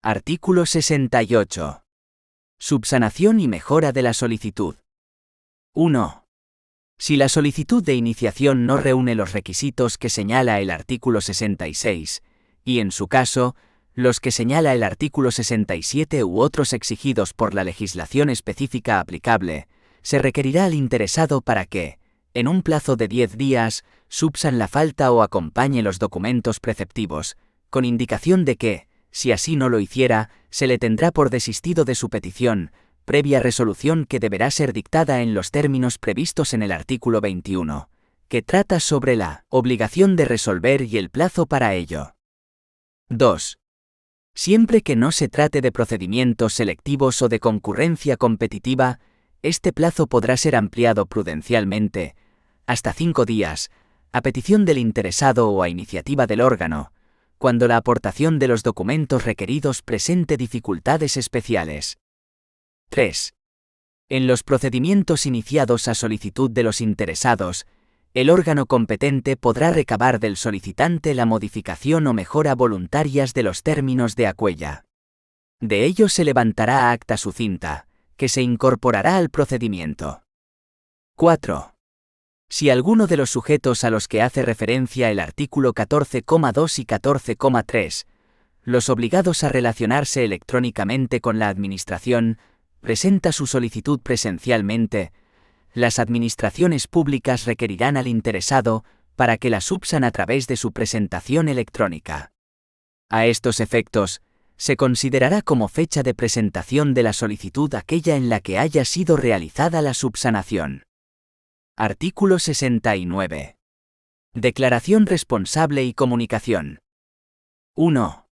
Artículo 68. Subsanación y mejora de la solicitud. 1. Si la solicitud de iniciación no reúne los requisitos que señala el artículo 66, y en su caso, los que señala el artículo 67 u otros exigidos por la legislación específica aplicable, se requerirá al interesado para que, en un plazo de 10 días, subsan la falta o acompañe los documentos preceptivos, con indicación de que, si así no lo hiciera, se le tendrá por desistido de su petición, previa resolución que deberá ser dictada en los términos previstos en el artículo 21, que trata sobre la obligación de resolver y el plazo para ello. 2. Siempre que no se trate de procedimientos selectivos o de concurrencia competitiva, este plazo podrá ser ampliado prudencialmente, hasta 5 días, a petición del interesado o a iniciativa del órgano, cuando la aportación de los documentos requeridos presente dificultades especiales. 3. En los procedimientos iniciados a solicitud de los interesados, el órgano competente podrá recabar del solicitante la modificación o mejora voluntarias de los términos de aquella. De ello se levantará acta sucinta, que se incorporará al procedimiento. 4. Si alguno de los sujetos a los que hace referencia el artículo 14,2 y 14,3, los obligados a relacionarse electrónicamente con la Administración, presenta su solicitud presencialmente, las administraciones públicas requerirán al interesado para que la subsan a través de su presentación electrónica. A estos efectos, se considerará como fecha de presentación de la solicitud aquella en la que haya sido realizada la subsanación. Artículo 69. Declaración responsable y comunicación. 1.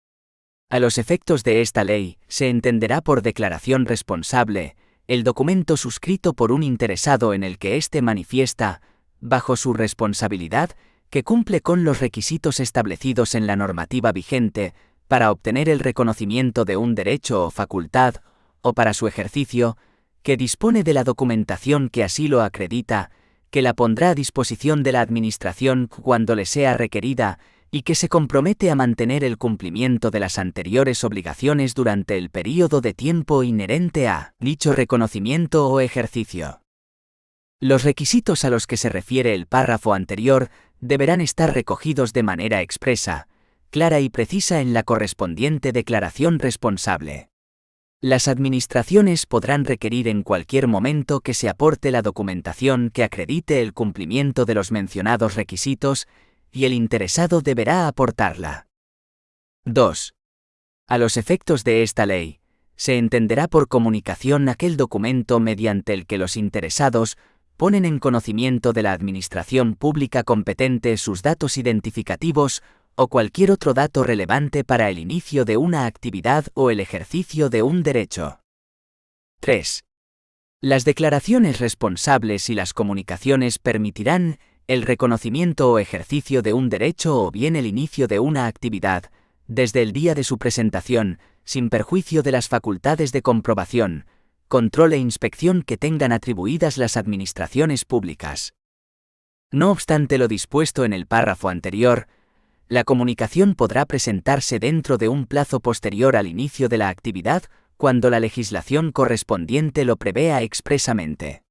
A los efectos de esta ley, se entenderá por declaración responsable el documento suscrito por un interesado en el que éste manifiesta, bajo su responsabilidad, que cumple con los requisitos establecidos en la normativa vigente para obtener el reconocimiento de un derecho o facultad, o para su ejercicio, que dispone de la documentación que así lo acredita, que la pondrá a disposición de la Administración cuando le sea requerida, y que se compromete a mantener el cumplimiento de las anteriores obligaciones durante el período de tiempo inherente a dicho reconocimiento o ejercicio. Los requisitos a los que se refiere el párrafo anterior deberán estar recogidos de manera expresa, clara y precisa en la correspondiente declaración responsable. Las administraciones podrán requerir en cualquier momento que se aporte la documentación que acredite el cumplimiento de los mencionados requisitos, y el interesado deberá aportarla. 2. A los efectos de esta ley, se entenderá por comunicación aquel documento mediante el que los interesados ponen en conocimiento de la Administración pública competente sus datos identificativos o cualquier otro dato relevante para el inicio de una actividad o el ejercicio de un derecho. 3. Las declaraciones responsables y las comunicaciones permitirán el reconocimiento o ejercicio de un derecho o bien el inicio de una actividad, desde el día de su presentación, sin perjuicio de las facultades de comprobación, control e inspección que tengan atribuidas las administraciones públicas. No obstante lo dispuesto en el párrafo anterior, la comunicación podrá presentarse dentro de un plazo posterior al inicio de la actividad cuando la legislación correspondiente lo prevea expresamente.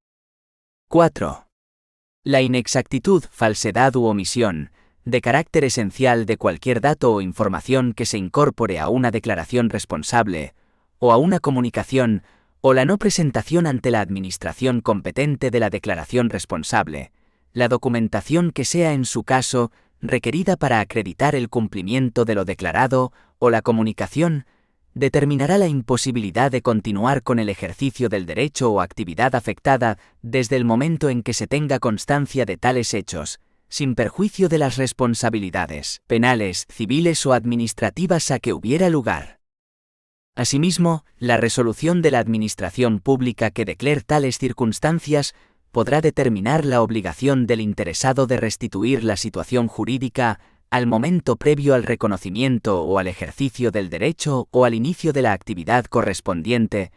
4. La inexactitud, falsedad u omisión, de carácter esencial de cualquier dato o información que se incorpore a una declaración responsable, o a una comunicación, o la no presentación ante la administración competente de la declaración responsable, la documentación que sea en su caso requerida para acreditar el cumplimiento de lo declarado, o la comunicación, determinará la imposibilidad de continuar con el ejercicio del derecho o actividad afectada desde el momento en que se tenga constancia de tales hechos, sin perjuicio de las responsabilidades penales, civiles o administrativas a que hubiera lugar. Asimismo, la resolución de la Administración pública que declare tales circunstancias podrá determinar la obligación del interesado de restituir la situación jurídica al momento previo al reconocimiento o al ejercicio del derecho o al inicio de la actividad correspondiente,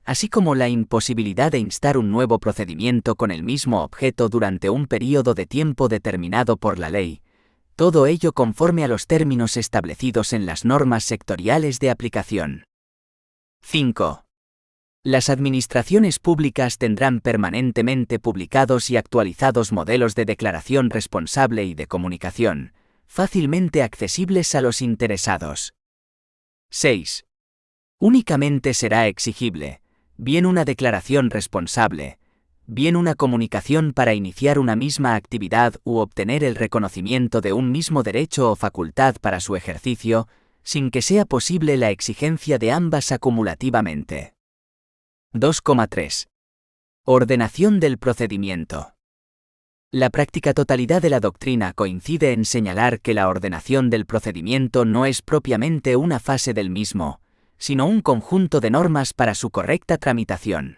así como la imposibilidad de instar un nuevo procedimiento con el mismo objeto durante un período de tiempo determinado por la ley, todo ello conforme a los términos establecidos en las normas sectoriales de aplicación. 5. Las administraciones públicas tendrán permanentemente publicados y actualizados modelos de declaración responsable y de comunicación, fácilmente accesibles a los interesados. 6. Únicamente será exigible, bien una declaración responsable, bien una comunicación para iniciar una misma actividad u obtener el reconocimiento de un mismo derecho o facultad para su ejercicio, sin que sea posible la exigencia de ambas acumulativamente. 2,3. Ordenación del procedimiento. La práctica totalidad de la doctrina coincide en señalar que la ordenación del procedimiento no es propiamente una fase del mismo, sino un conjunto de normas para su correcta tramitación.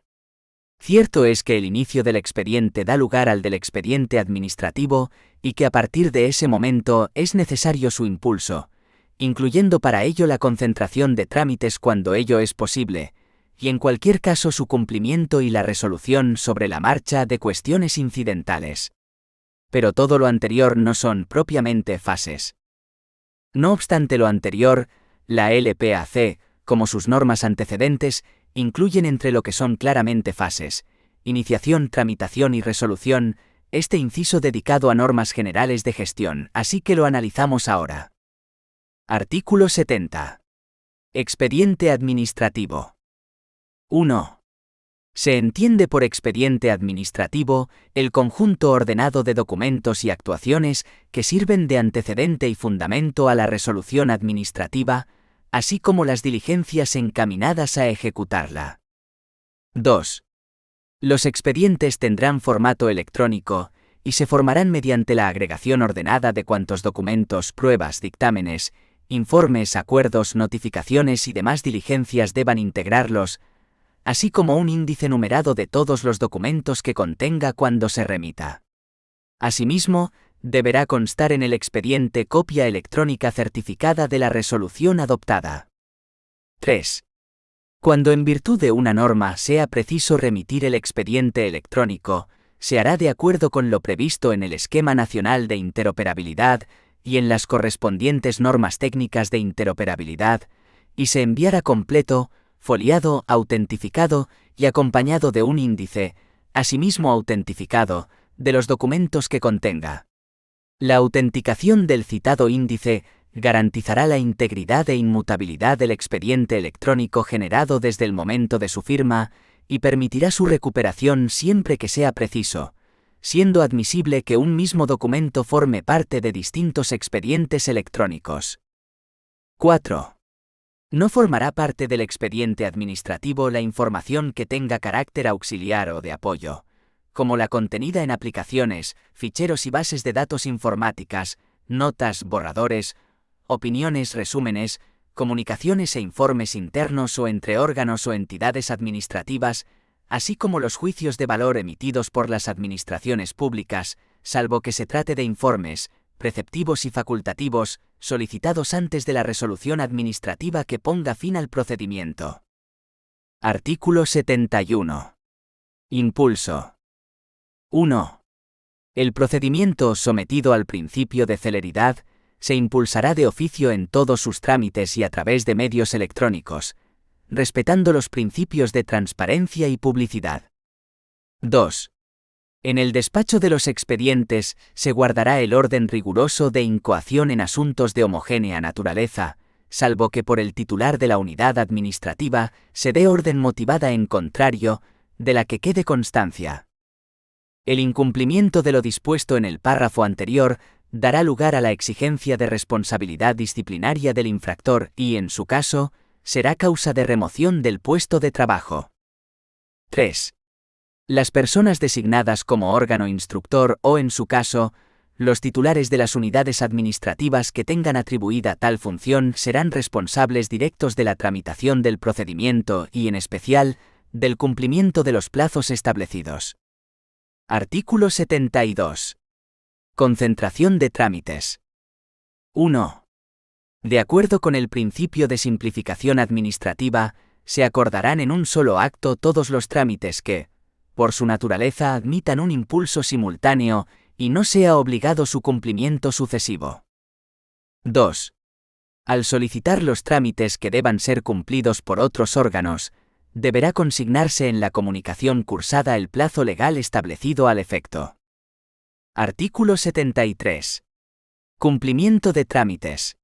Cierto es que el inicio del expediente da lugar al del expediente administrativo y que a partir de ese momento es necesario su impulso, incluyendo para ello la concentración de trámites cuando ello es posible, y en cualquier caso su cumplimiento y la resolución sobre la marcha de cuestiones incidentales. pero todo lo anterior no son propiamente fases. No obstante lo anterior, la LPAC, como sus normas antecedentes, incluyen entre lo que son claramente fases, iniciación, tramitación y resolución, este inciso dedicado a normas generales de gestión, así que lo analizamos ahora. Artículo 70. Expediente administrativo. 1. Se entiende por expediente administrativo el conjunto ordenado de documentos y actuaciones que sirven de antecedente y fundamento a la resolución administrativa, así como las diligencias encaminadas a ejecutarla. 2. Los expedientes tendrán formato electrónico y se formarán mediante la agregación ordenada de cuantos documentos, pruebas, dictámenes, informes, acuerdos, notificaciones y demás diligencias deban integrarlos, así como un índice numerado de todos los documentos que contenga cuando se remita. Asimismo, deberá constar en el expediente copia electrónica certificada de la resolución adoptada. 3. Cuando en virtud de una norma sea preciso remitir el expediente electrónico, se hará de acuerdo con lo previsto en el Esquema Nacional de Interoperabilidad y en las correspondientes normas técnicas de interoperabilidad, y se enviará completo, foliado, autentificado y acompañado de un índice, asimismo autentificado, de los documentos que contenga. La autenticación del citado índice garantizará la integridad e inmutabilidad del expediente electrónico generado desde el momento de su firma y permitirá su recuperación siempre que sea preciso, siendo admisible que un mismo documento forme parte de distintos expedientes electrónicos. 4. No formará parte del expediente administrativo la información que tenga carácter auxiliar o de apoyo, como la contenida en aplicaciones, ficheros y bases de datos informáticas, notas, borradores, opiniones, resúmenes, comunicaciones e informes internos o entre órganos o entidades administrativas, así como los juicios de valor emitidos por las administraciones públicas, salvo que se trate de informes, preceptivos y facultativos, solicitados antes de la resolución administrativa que ponga fin al procedimiento. Artículo 71. Impulso. 1. El procedimiento sometido al principio de celeridad se impulsará de oficio en todos sus trámites y a través de medios electrónicos, respetando los principios de transparencia y publicidad. 2. En el despacho de los expedientes se guardará el orden riguroso de incoación en asuntos de homogénea naturaleza, salvo que por el titular de la unidad administrativa se dé orden motivada en contrario, de la que quede constancia. El incumplimiento de lo dispuesto en el párrafo anterior dará lugar a la exigencia de responsabilidad disciplinaria del infractor y, en su caso, será causa de remoción del puesto de trabajo. 3. Las personas designadas como órgano instructor o, en su caso, los titulares de las unidades administrativas que tengan atribuida tal función serán responsables directos de la tramitación del procedimiento y, en especial, del cumplimiento de los plazos establecidos. Artículo 72. Concentración de trámites. 1. De acuerdo con el principio de simplificación administrativa, se acordarán en un solo acto todos los trámites que, por su naturaleza, admitan un impulso simultáneo y no sea obligado su cumplimiento sucesivo. 2. Al solicitar los trámites que deban ser cumplidos por otros órganos, deberá consignarse en la comunicación cursada el plazo legal establecido al efecto. Artículo 73. Cumplimiento de trámites.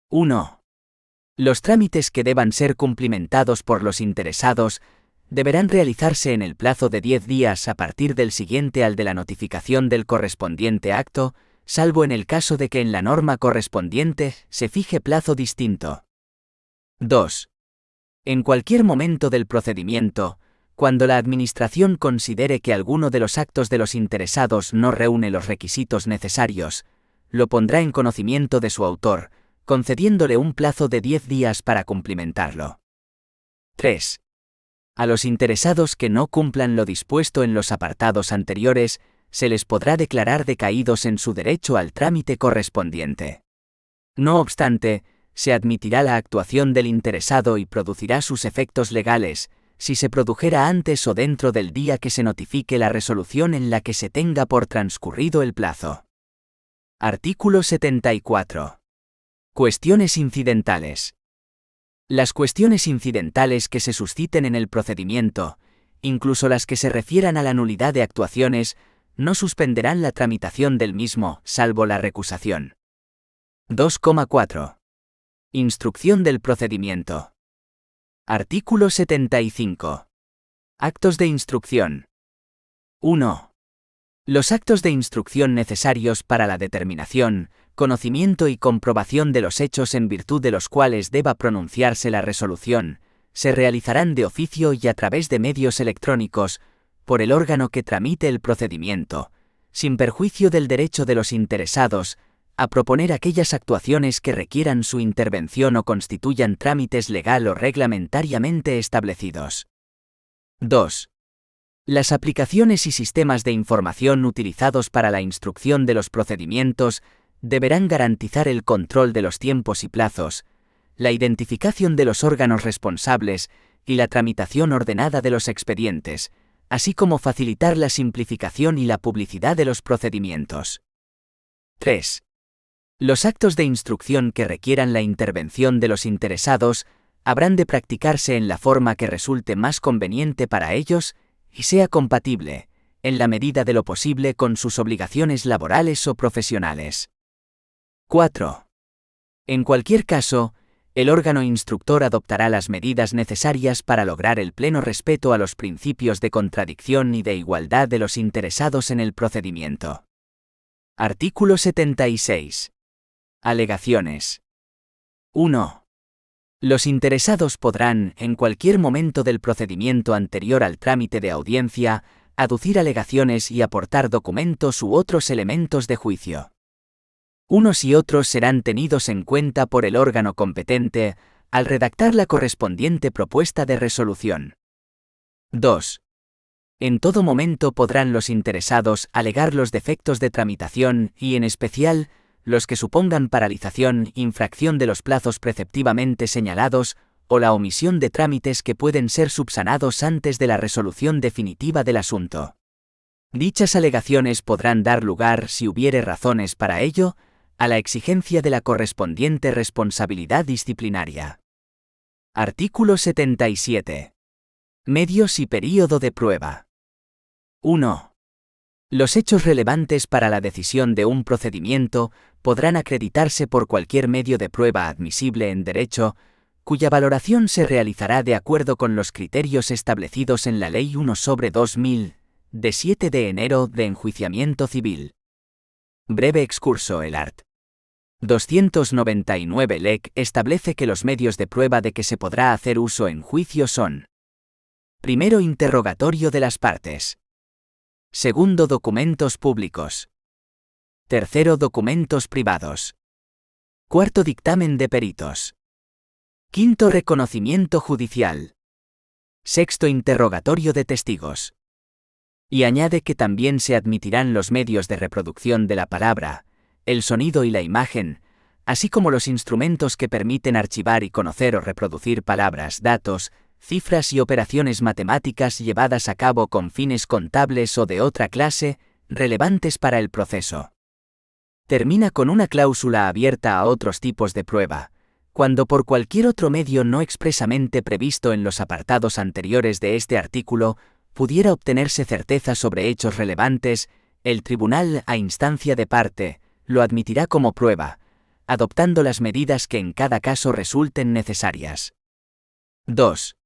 1. Los trámites que deban ser cumplimentados por los interesados deberán realizarse en el plazo de 10 días a partir del siguiente al de la notificación del correspondiente acto, salvo en el caso de que en la norma correspondiente se fije plazo distinto. 2. En cualquier momento del procedimiento, cuando la Administración considere que alguno de los actos de los interesados no reúne los requisitos necesarios, lo pondrá en conocimiento de su autor, concediéndole un plazo de 10 días para cumplimentarlo. 3. A los interesados que no cumplan lo dispuesto en los apartados anteriores, se les podrá declarar decaídos en su derecho al trámite correspondiente. No obstante, se admitirá la actuación del interesado y producirá sus efectos legales, si se produjera antes o dentro del día que se notifique la resolución en la que se tenga por transcurrido el plazo. Artículo 74. Cuestiones incidentales. Las cuestiones incidentales que se susciten en el procedimiento, incluso las que se refieran a la nulidad de actuaciones, no suspenderán la tramitación del mismo, salvo la recusación. 2,4. Instrucción del procedimiento. Artículo 75. Actos de instrucción. 1. Los actos de instrucción necesarios para la determinación, conocimiento y comprobación de los hechos en virtud de los cuales deba pronunciarse la resolución, se realizarán de oficio y a través de medios electrónicos, por el órgano que tramite el procedimiento, sin perjuicio del derecho de los interesados a proponer aquellas actuaciones que requieran su intervención o constituyan trámites legal o reglamentariamente establecidos. 2. Las aplicaciones y sistemas de información utilizados para la instrucción de los procedimientos deberán garantizar el control de los tiempos y plazos, la identificación de los órganos responsables y la tramitación ordenada de los expedientes, así como facilitar la simplificación y la publicidad de los procedimientos. 3. Los actos de instrucción que requieran la intervención de los interesados habrán de practicarse en la forma que resulte más conveniente para ellos y sea compatible, en la medida de lo posible, con sus obligaciones laborales o profesionales. 4. En cualquier caso, el órgano instructor adoptará las medidas necesarias para lograr el pleno respeto a los principios de contradicción y de igualdad de los interesados en el procedimiento. Artículo 76. Alegaciones. 1. Los interesados podrán, en cualquier momento del procedimiento anterior al trámite de audiencia, aducir alegaciones y aportar documentos u otros elementos de juicio. Unos y otros serán tenidos en cuenta por el órgano competente al redactar la correspondiente propuesta de resolución. 2. En todo momento podrán los interesados alegar los defectos de tramitación y, en especial, los que supongan paralización, infracción de los plazos preceptivamente señalados o la omisión de trámites que pueden ser subsanados antes de la resolución definitiva del asunto. Dichas alegaciones podrán dar lugar, si hubiere razones para ello, a la exigencia de la correspondiente responsabilidad disciplinaria. Artículo 77. Medios y período de prueba. 1. Los hechos relevantes para la decisión de un procedimiento podrán acreditarse por cualquier medio de prueba admisible en derecho, cuya valoración se realizará de acuerdo con los criterios establecidos en la Ley 1/2000, de 7 de enero de enjuiciamiento civil. Breve excurso. El art. 299 Lec establece que los medios de prueba de que se podrá hacer uso en juicio son: primero, interrogatorio de las partes. Segundo, documentos públicos. Tercero, documentos privados. Cuarto, dictamen de peritos. Quinto, reconocimiento judicial. Sexto, interrogatorio de testigos. Y añade que también se admitirán los medios de reproducción de la palabra, el sonido y la imagen, así como los instrumentos que permiten archivar y conocer o reproducir palabras, datos, cifras y operaciones matemáticas llevadas a cabo con fines contables o de otra clase, relevantes para el proceso. Termina con una cláusula abierta a otros tipos de prueba, cuando por cualquier otro medio no expresamente previsto en los apartados anteriores de este artículo pudiera obtenerse certeza sobre hechos relevantes, el tribunal, a instancia de parte, lo admitirá como prueba, adoptando las medidas que en cada caso resulten necesarias. 2.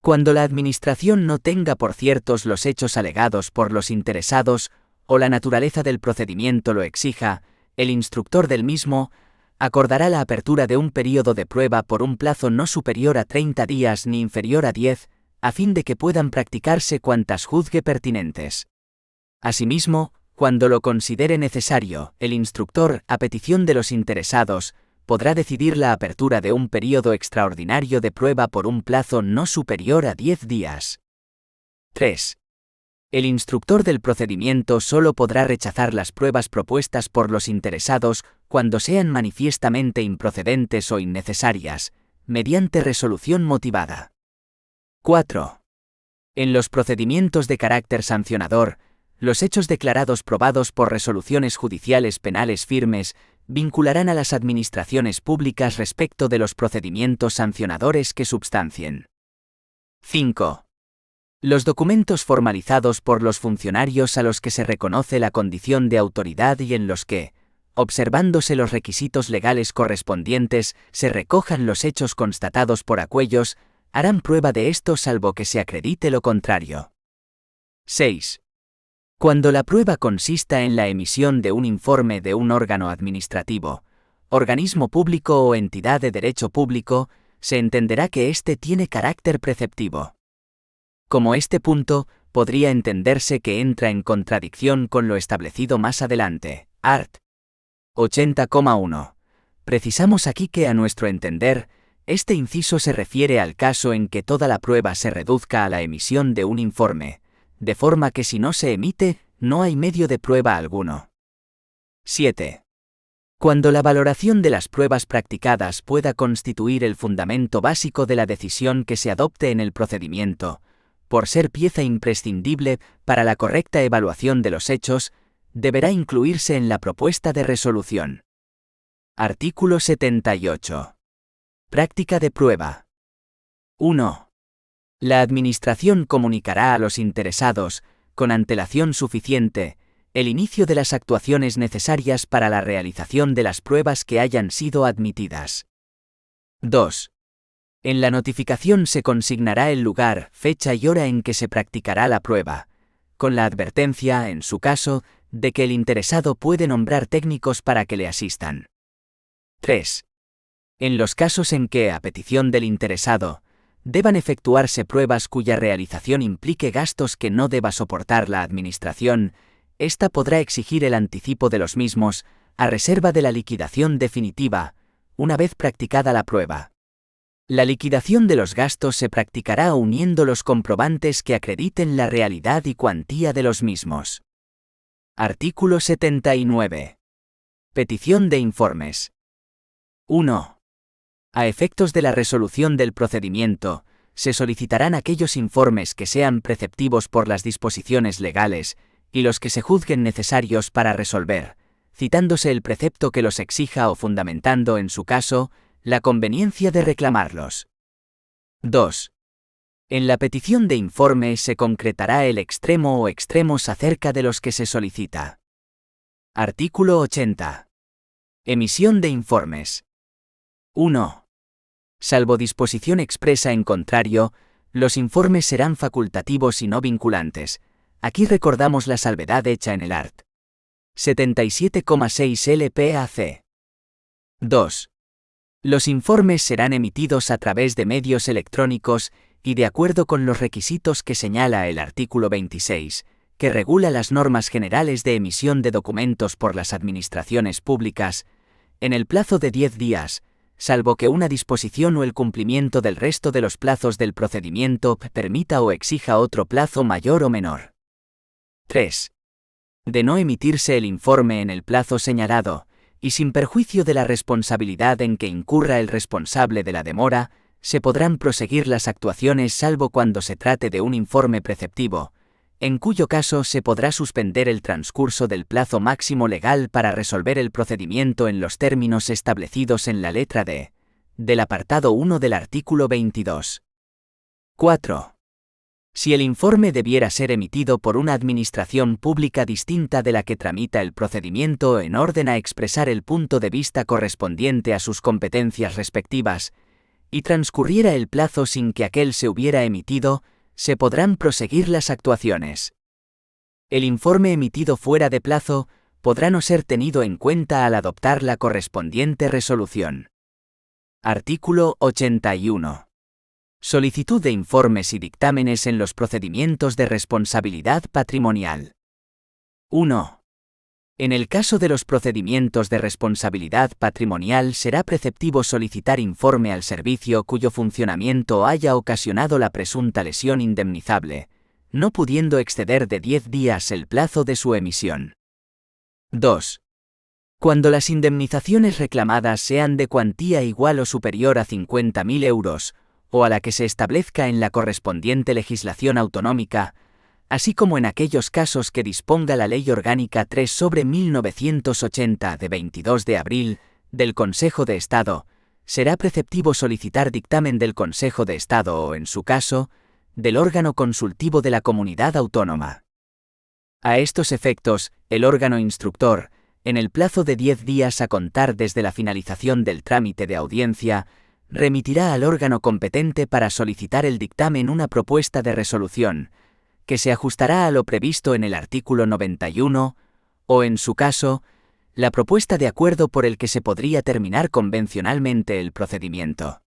Cuando la Administración no tenga por ciertos los hechos alegados por los interesados o la naturaleza del procedimiento lo exija, el instructor del mismo acordará la apertura de un período de prueba por un plazo no superior a 30 días ni inferior a 10, a fin de que puedan practicarse cuantas juzgue pertinentes. Asimismo, cuando lo considere necesario, el instructor, a petición de los interesados, podrá decidir la apertura de un período extraordinario de prueba por un plazo no superior a 10 días. 3. El instructor del procedimiento solo podrá rechazar las pruebas propuestas por los interesados cuando sean manifiestamente improcedentes o innecesarias, mediante resolución motivada. 4. En los procedimientos de carácter sancionador, los hechos declarados probados por resoluciones judiciales penales firmes vincularán a las administraciones públicas respecto de los procedimientos sancionadores que substancien. 5. Los documentos formalizados por los funcionarios a los que se reconoce la condición de autoridad y en los que, observándose los requisitos legales correspondientes, se recojan los hechos constatados por aquellos, harán prueba de esto salvo que se acredite lo contrario. 6. Cuando la prueba consista en la emisión de un informe de un órgano administrativo, organismo público o entidad de derecho público, se entenderá que éste tiene carácter preceptivo. Como este punto, podría entenderse que entra en contradicción con lo establecido más adelante, art. 80,1. Precisamos aquí que, a nuestro entender, este inciso se refiere al caso en que toda la prueba se reduzca a la emisión de un informe, de forma que si no se emite, no hay medio de prueba alguno. 7. Cuando la valoración de las pruebas practicadas pueda constituir el fundamento básico de la decisión que se adopte en el procedimiento, por ser pieza imprescindible para la correcta evaluación de los hechos, deberá incluirse en la propuesta de resolución. Artículo 78. Práctica de prueba. 1. La Administración comunicará a los interesados, con antelación suficiente, el inicio de las actuaciones necesarias para la realización de las pruebas que hayan sido admitidas. 2. En la notificación se consignará el lugar, fecha y hora en que se practicará la prueba, con la advertencia, en su caso, de que el interesado puede nombrar técnicos para que le asistan. 3. En los casos en que, a petición del interesado, deban efectuarse pruebas cuya realización implique gastos que no deba soportar la Administración, ésta podrá exigir el anticipo de los mismos, a reserva de la liquidación definitiva, una vez practicada la prueba. La liquidación de los gastos se practicará uniendo los comprobantes que acrediten la realidad y cuantía de los mismos. Artículo 79. Petición de informes. 1. A efectos de la resolución del procedimiento, se solicitarán aquellos informes que sean preceptivos por las disposiciones legales y los que se juzguen necesarios para resolver, citándose el precepto que los exija o fundamentando, en su caso, la conveniencia de reclamarlos. 2. En la petición de informe se concretará el extremo o extremos acerca de los que se solicita. Artículo 80. Emisión de informes. 1. Salvo disposición expresa en contrario, los informes serán facultativos y no vinculantes. Aquí recordamos la salvedad hecha en el art. 77,6 LPAC. 2. Los informes serán emitidos a través de medios electrónicos y de acuerdo con los requisitos que señala el artículo 26, que regula las normas generales de emisión de documentos por las administraciones públicas, en el plazo de 10 días, salvo que una disposición o el cumplimiento del resto de los plazos del procedimiento permita o exija otro plazo mayor o menor. 3. De no emitirse el informe en el plazo señalado, y sin perjuicio de la responsabilidad en que incurra el responsable de la demora, se podrán proseguir las actuaciones salvo cuando se trate de un informe preceptivo, en cuyo caso se podrá suspender el transcurso del plazo máximo legal para resolver el procedimiento en los términos establecidos en la letra D del apartado 1 del artículo 22. 4. Si el informe debiera ser emitido por una administración pública distinta de la que tramita el procedimiento en orden a expresar el punto de vista correspondiente a sus competencias respectivas, y transcurriera el plazo sin que aquel se hubiera emitido, se podrán proseguir las actuaciones. El informe emitido fuera de plazo podrá no ser tenido en cuenta al adoptar la correspondiente resolución. Artículo 81. Solicitud de informes y dictámenes en los procedimientos de responsabilidad patrimonial. 1. En el caso de los procedimientos de responsabilidad patrimonial será preceptivo solicitar informe al servicio cuyo funcionamiento haya ocasionado la presunta lesión indemnizable, no pudiendo exceder de 10 días el plazo de su emisión. 2. Cuando las indemnizaciones reclamadas sean de cuantía igual o superior a 50.000 euros, o a la que se establezca en la correspondiente legislación autonómica, así como en aquellos casos que disponga la Ley Orgánica 3/1980 de 22 de abril del Consejo de Estado, será preceptivo solicitar dictamen del Consejo de Estado o, en su caso, del órgano consultivo de la comunidad autónoma. A estos efectos, el órgano instructor, en el plazo de 10 días a contar desde la finalización del trámite de audiencia, remitirá al órgano competente para solicitar el dictamen una propuesta de resolución, que se ajustará a lo previsto en el artículo 91, o, en su caso, la propuesta de acuerdo por el que se podría terminar convencionalmente el procedimiento.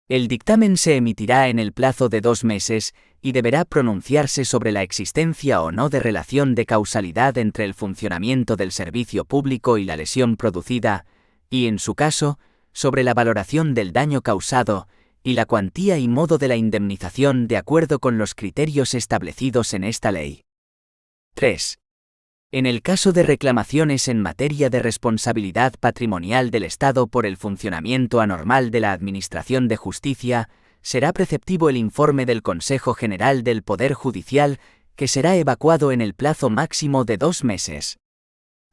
El dictamen se emitirá en el plazo de 2 meses y deberá pronunciarse sobre la existencia o no de relación de causalidad entre el funcionamiento del servicio público y la lesión producida, y, en su caso, sobre la valoración del daño causado y la cuantía y modo de la indemnización de acuerdo con los criterios establecidos en esta ley. 3. En el caso de reclamaciones en materia de responsabilidad patrimonial del Estado por el funcionamiento anormal de la Administración de Justicia, será preceptivo el informe del Consejo General del Poder Judicial, que será evacuado en el plazo máximo de 2 meses.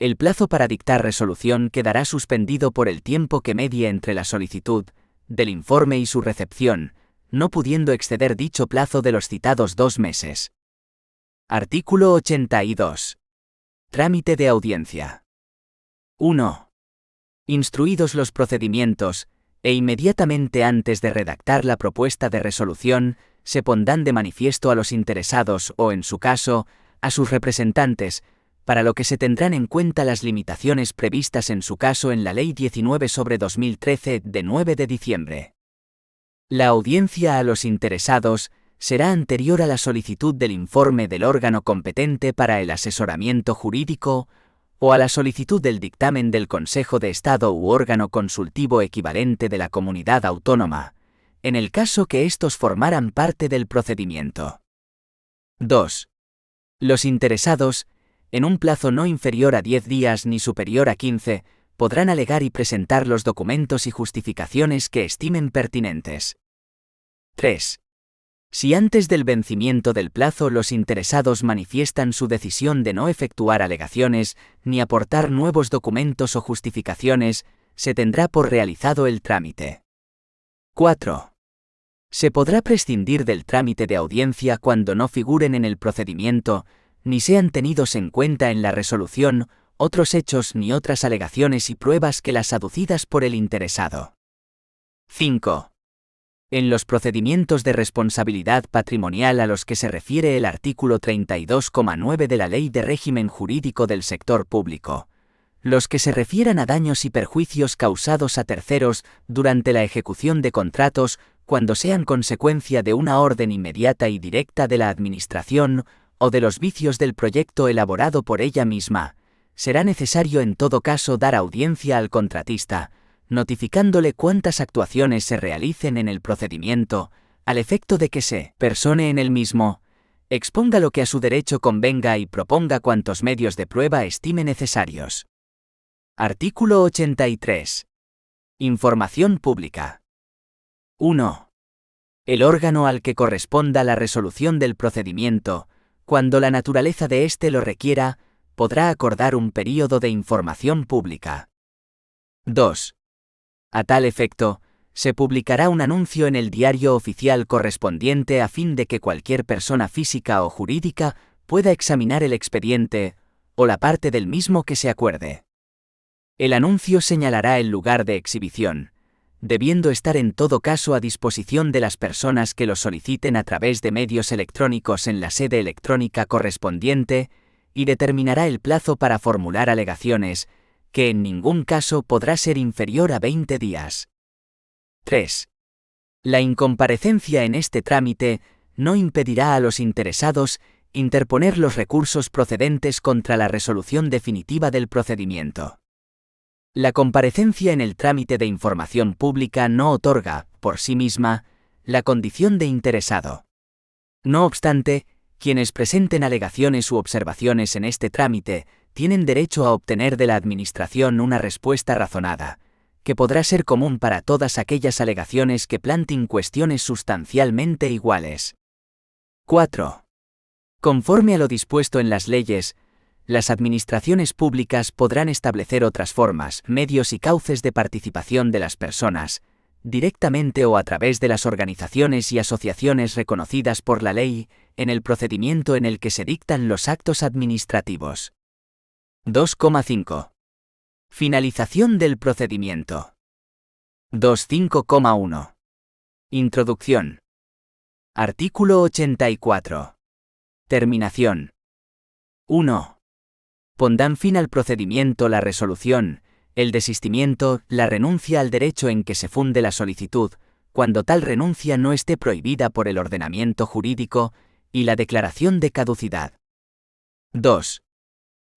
El plazo para dictar resolución quedará suspendido por el tiempo que medie entre la solicitud del informe y su recepción, no pudiendo exceder dicho plazo de los citados 2 meses. Artículo 82. Trámite de audiencia. 1. Instruidos los procedimientos, e inmediatamente antes de redactar la propuesta de resolución, se pondrán de manifiesto a los interesados o, en su caso, a sus representantes, para lo que se tendrán en cuenta las limitaciones previstas en su caso en la Ley 19/2013 de 9 de diciembre. La audiencia a los interesados será anterior a la solicitud del informe del órgano competente para el asesoramiento jurídico o a la solicitud del dictamen del Consejo de Estado u órgano consultivo equivalente de la comunidad autónoma, en el caso que éstos formaran parte del procedimiento. 2. Los interesados, en un plazo no inferior a 10 días ni superior a 15, podrán alegar y presentar los documentos y justificaciones que estimen pertinentes. 3. Si antes del vencimiento del plazo los interesados manifiestan su decisión de no efectuar alegaciones ni aportar nuevos documentos o justificaciones, se tendrá por realizado el trámite. 4. Se podrá prescindir del trámite de audiencia cuando no figuren en el procedimiento, ni sean tenidos en cuenta en la resolución otros hechos ni otras alegaciones y pruebas que las aducidas por el interesado. 5. En los procedimientos de responsabilidad patrimonial a los que se refiere el artículo 32,9 de la Ley de Régimen Jurídico del Sector Público, los que se refieran a daños y perjuicios causados a terceros durante la ejecución de contratos cuando sean consecuencia de una orden inmediata y directa de la Administración o de los vicios del proyecto elaborado por ella misma, será necesario en todo caso dar audiencia al contratista, notificándole cuántas actuaciones se realicen en el procedimiento, al efecto de que se persone en el mismo, exponga lo que a su derecho convenga y proponga cuantos medios de prueba estime necesarios. Artículo 83. Información pública. 1. El órgano al que corresponda la resolución del procedimiento, cuando la naturaleza de éste lo requiera, podrá acordar un período de información pública. 2. A tal efecto, se publicará un anuncio en el diario oficial correspondiente a fin de que cualquier persona física o jurídica pueda examinar el expediente, o la parte del mismo que se acuerde. El anuncio señalará el lugar de exhibición, debiendo estar en todo caso a disposición de las personas que lo soliciten a través de medios electrónicos en la sede electrónica correspondiente, y determinará el plazo para formular alegaciones, que en ningún caso podrá ser inferior a 20 días. 3. La incomparecencia en este trámite no impedirá a los interesados interponer los recursos procedentes contra la resolución definitiva del procedimiento. La comparecencia en el trámite de información pública no otorga, por sí misma, la condición de interesado. No obstante, quienes presenten alegaciones u observaciones en este trámite tienen derecho a obtener de la Administración una respuesta razonada, que podrá ser común para todas aquellas alegaciones que planteen cuestiones sustancialmente iguales. 4. Conforme a lo dispuesto en las leyes, las administraciones públicas podrán establecer otras formas, medios y cauces de participación de las personas, directamente o a través de las organizaciones y asociaciones reconocidas por la ley, en el procedimiento en el que se dictan los actos administrativos. 2,5. Finalización del procedimiento. 2.5,1. Introducción. Artículo 84. Terminación. 1. Pondrán fin al procedimiento la resolución, el desistimiento, la renuncia al derecho en que se funde la solicitud, cuando tal renuncia no esté prohibida por el ordenamiento jurídico, y la declaración de caducidad. 2.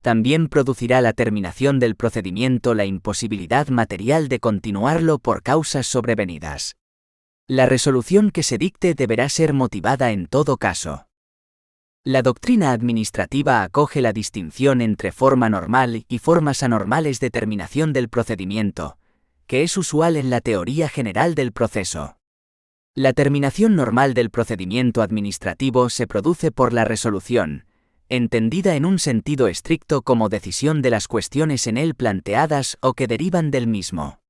También producirá la terminación del procedimiento la imposibilidad material de continuarlo por causas sobrevenidas. La resolución que se dicte deberá ser motivada en todo caso. La doctrina administrativa acoge la distinción entre forma normal y formas anormales de terminación del procedimiento, que es usual en la teoría general del proceso. La terminación normal del procedimiento administrativo se produce por la resolución, entendida en un sentido estricto como decisión de las cuestiones en él planteadas o que derivan del mismo.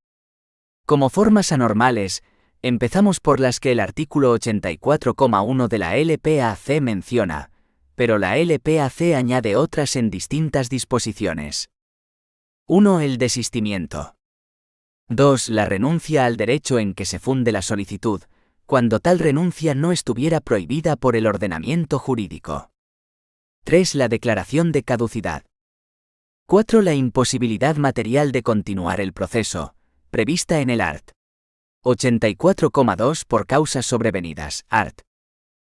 Como formas anormales, empezamos por las que el artículo 84,1 de la LPAC menciona, pero la LPAC añade otras en distintas disposiciones. 1. El desistimiento. 2. La renuncia al derecho en que se funde la solicitud, cuando tal renuncia no estuviera prohibida por el ordenamiento jurídico. 3. La declaración de caducidad. 4. La imposibilidad material de continuar el proceso, prevista en el art. 84,2 por causas sobrevenidas, art.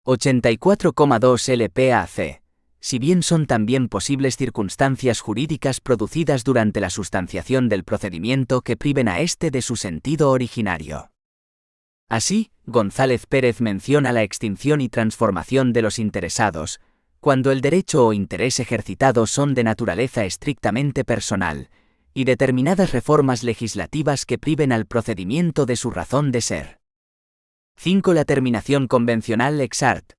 84,2 LPAC, si bien son también posibles circunstancias jurídicas producidas durante la sustanciación del procedimiento que priven a éste de su sentido originario. Así, González Pérez menciona la extinción y transformación de los interesados, cuando el derecho o interés ejercitado son de naturaleza estrictamente personal, y determinadas reformas legislativas que priven al procedimiento de su razón de ser. 5. La terminación convencional ex art.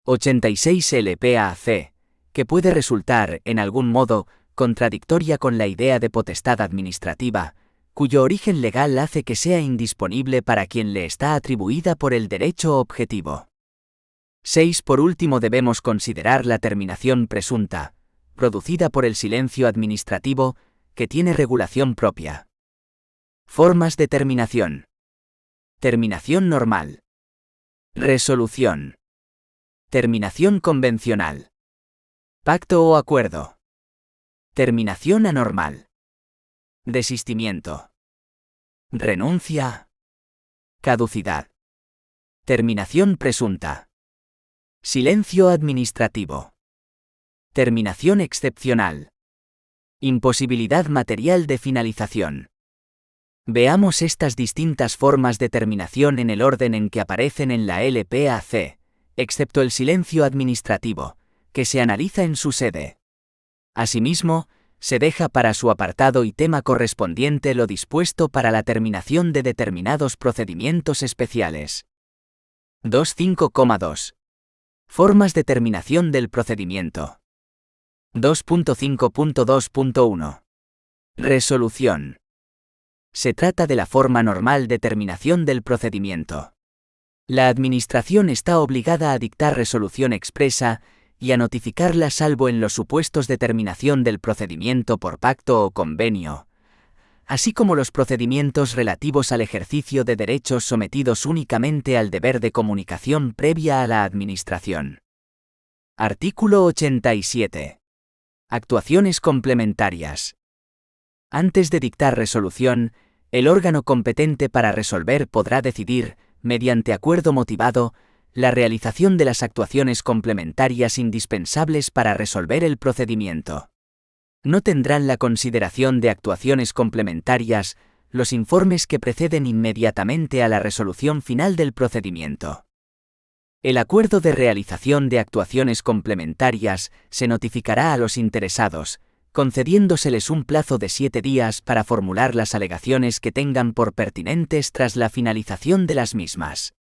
86 LPAC, que puede resultar, en algún modo, contradictoria con la idea de potestad administrativa, cuyo origen legal hace que sea indisponible para quien le está atribuida por el derecho objetivo. 6. Por último debemos considerar la terminación presunta, producida por el silencio administrativo, que tiene regulación propia. Formas de terminación. Terminación normal. Resolución. Terminación convencional. Pacto o acuerdo. Terminación anormal. Desistimiento. Renuncia. Caducidad. Terminación presunta. Silencio administrativo. Terminación excepcional. Imposibilidad material de finalización. Veamos estas distintas formas de terminación en el orden en que aparecen en la LPAC, excepto el silencio administrativo, que se analiza en su sede. Asimismo, se deja para su apartado y tema correspondiente lo dispuesto para la terminación de determinados procedimientos especiales. 2.5,2. Formas de terminación del procedimiento. 2.5.2.1. Resolución. Se trata de la forma normal de terminación del procedimiento. La Administración está obligada a dictar resolución expresa y a notificarla salvo en los supuestos de terminación del procedimiento por pacto o convenio, así como los procedimientos relativos al ejercicio de derechos sometidos únicamente al deber de comunicación previa a la Administración. Artículo 87. Actuaciones complementarias. Antes de dictar resolución, el órgano competente para resolver podrá decidir, mediante acuerdo motivado, la realización de las actuaciones complementarias indispensables para resolver el procedimiento. No tendrán la consideración de actuaciones complementarias los informes que preceden inmediatamente a la resolución final del procedimiento. El acuerdo de realización de actuaciones complementarias se notificará a los interesados, concediéndoseles un plazo de 7 días para formular las alegaciones que tengan por pertinentes tras la finalización de las mismas.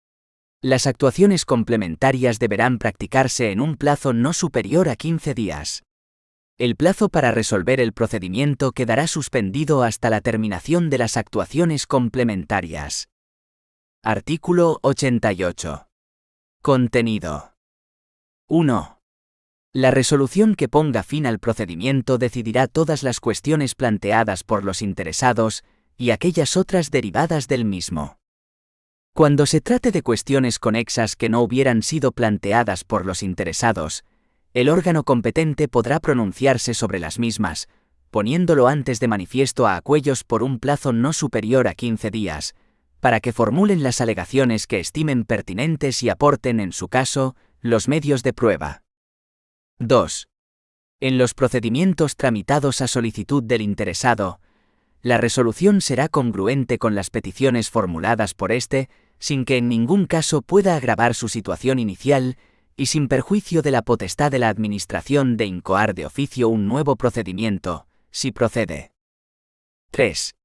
Las actuaciones complementarias deberán practicarse en un plazo no superior a 15 días. El plazo para resolver el procedimiento quedará suspendido hasta la terminación de las actuaciones complementarias. Artículo 88. Contenido. 1. La resolución que ponga fin al procedimiento decidirá todas las cuestiones planteadas por los interesados y aquellas otras derivadas del mismo. Cuando se trate de cuestiones conexas que no hubieran sido planteadas por los interesados, el órgano competente podrá pronunciarse sobre las mismas, poniéndolo antes de manifiesto a aquellos por un plazo no superior a 15 días, para que formulen las alegaciones que estimen pertinentes y aporten, en su caso, los medios de prueba. 2. En los procedimientos tramitados a solicitud del interesado, la resolución será congruente con las peticiones formuladas por éste, sin que en ningún caso pueda agravar su situación inicial y sin perjuicio de la potestad de la Administración de incoar de oficio un nuevo procedimiento, si procede. 3.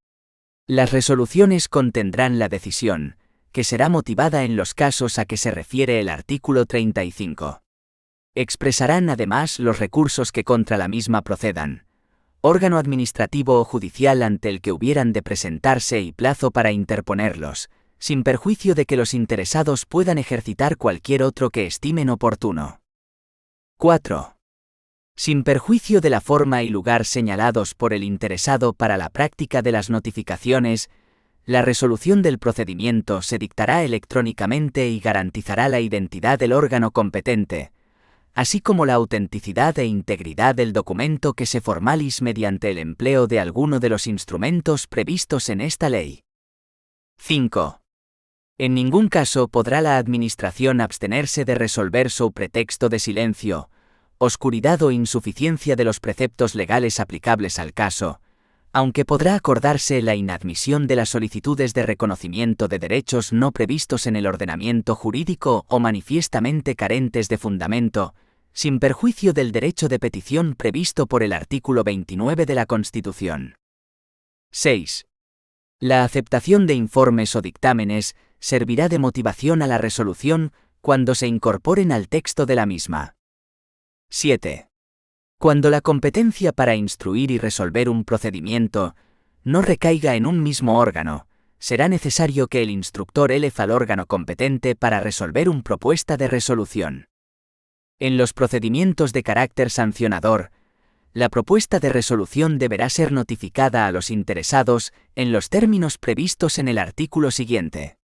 Las resoluciones contendrán la decisión, que será motivada en los casos a que se refiere el artículo 35. Expresarán además los recursos que contra la misma procedan, órgano administrativo o judicial ante el que hubieran de presentarse y plazo para interponerlos, sin perjuicio de que los interesados puedan ejercitar cualquier otro que estimen oportuno. 4. Sin perjuicio de la forma y lugar señalados por el interesado para la práctica de las notificaciones, la resolución del procedimiento se dictará electrónicamente y garantizará la identidad del órgano competente, así como la autenticidad e integridad del documento que se formalis mediante el empleo de alguno de los instrumentos previstos en esta ley. 5. En ningún caso podrá la Administración abstenerse de resolver sub pretexto de silencio, oscuridad o insuficiencia de los preceptos legales aplicables al caso, aunque podrá acordarse la inadmisión de las solicitudes de reconocimiento de derechos no previstos en el ordenamiento jurídico o manifiestamente carentes de fundamento, sin perjuicio del derecho de petición previsto por el artículo 29 de la Constitución. 6. La aceptación de informes o dictámenes servirá de motivación a la resolución cuando se incorporen al texto de la misma. 7. Cuando la competencia para instruir y resolver un procedimiento no recaiga en un mismo órgano, será necesario que el instructor eleve al órgano competente para resolver una propuesta de resolución. En los procedimientos de carácter sancionador, la propuesta de resolución deberá ser notificada a los interesados en los términos previstos en el artículo siguiente.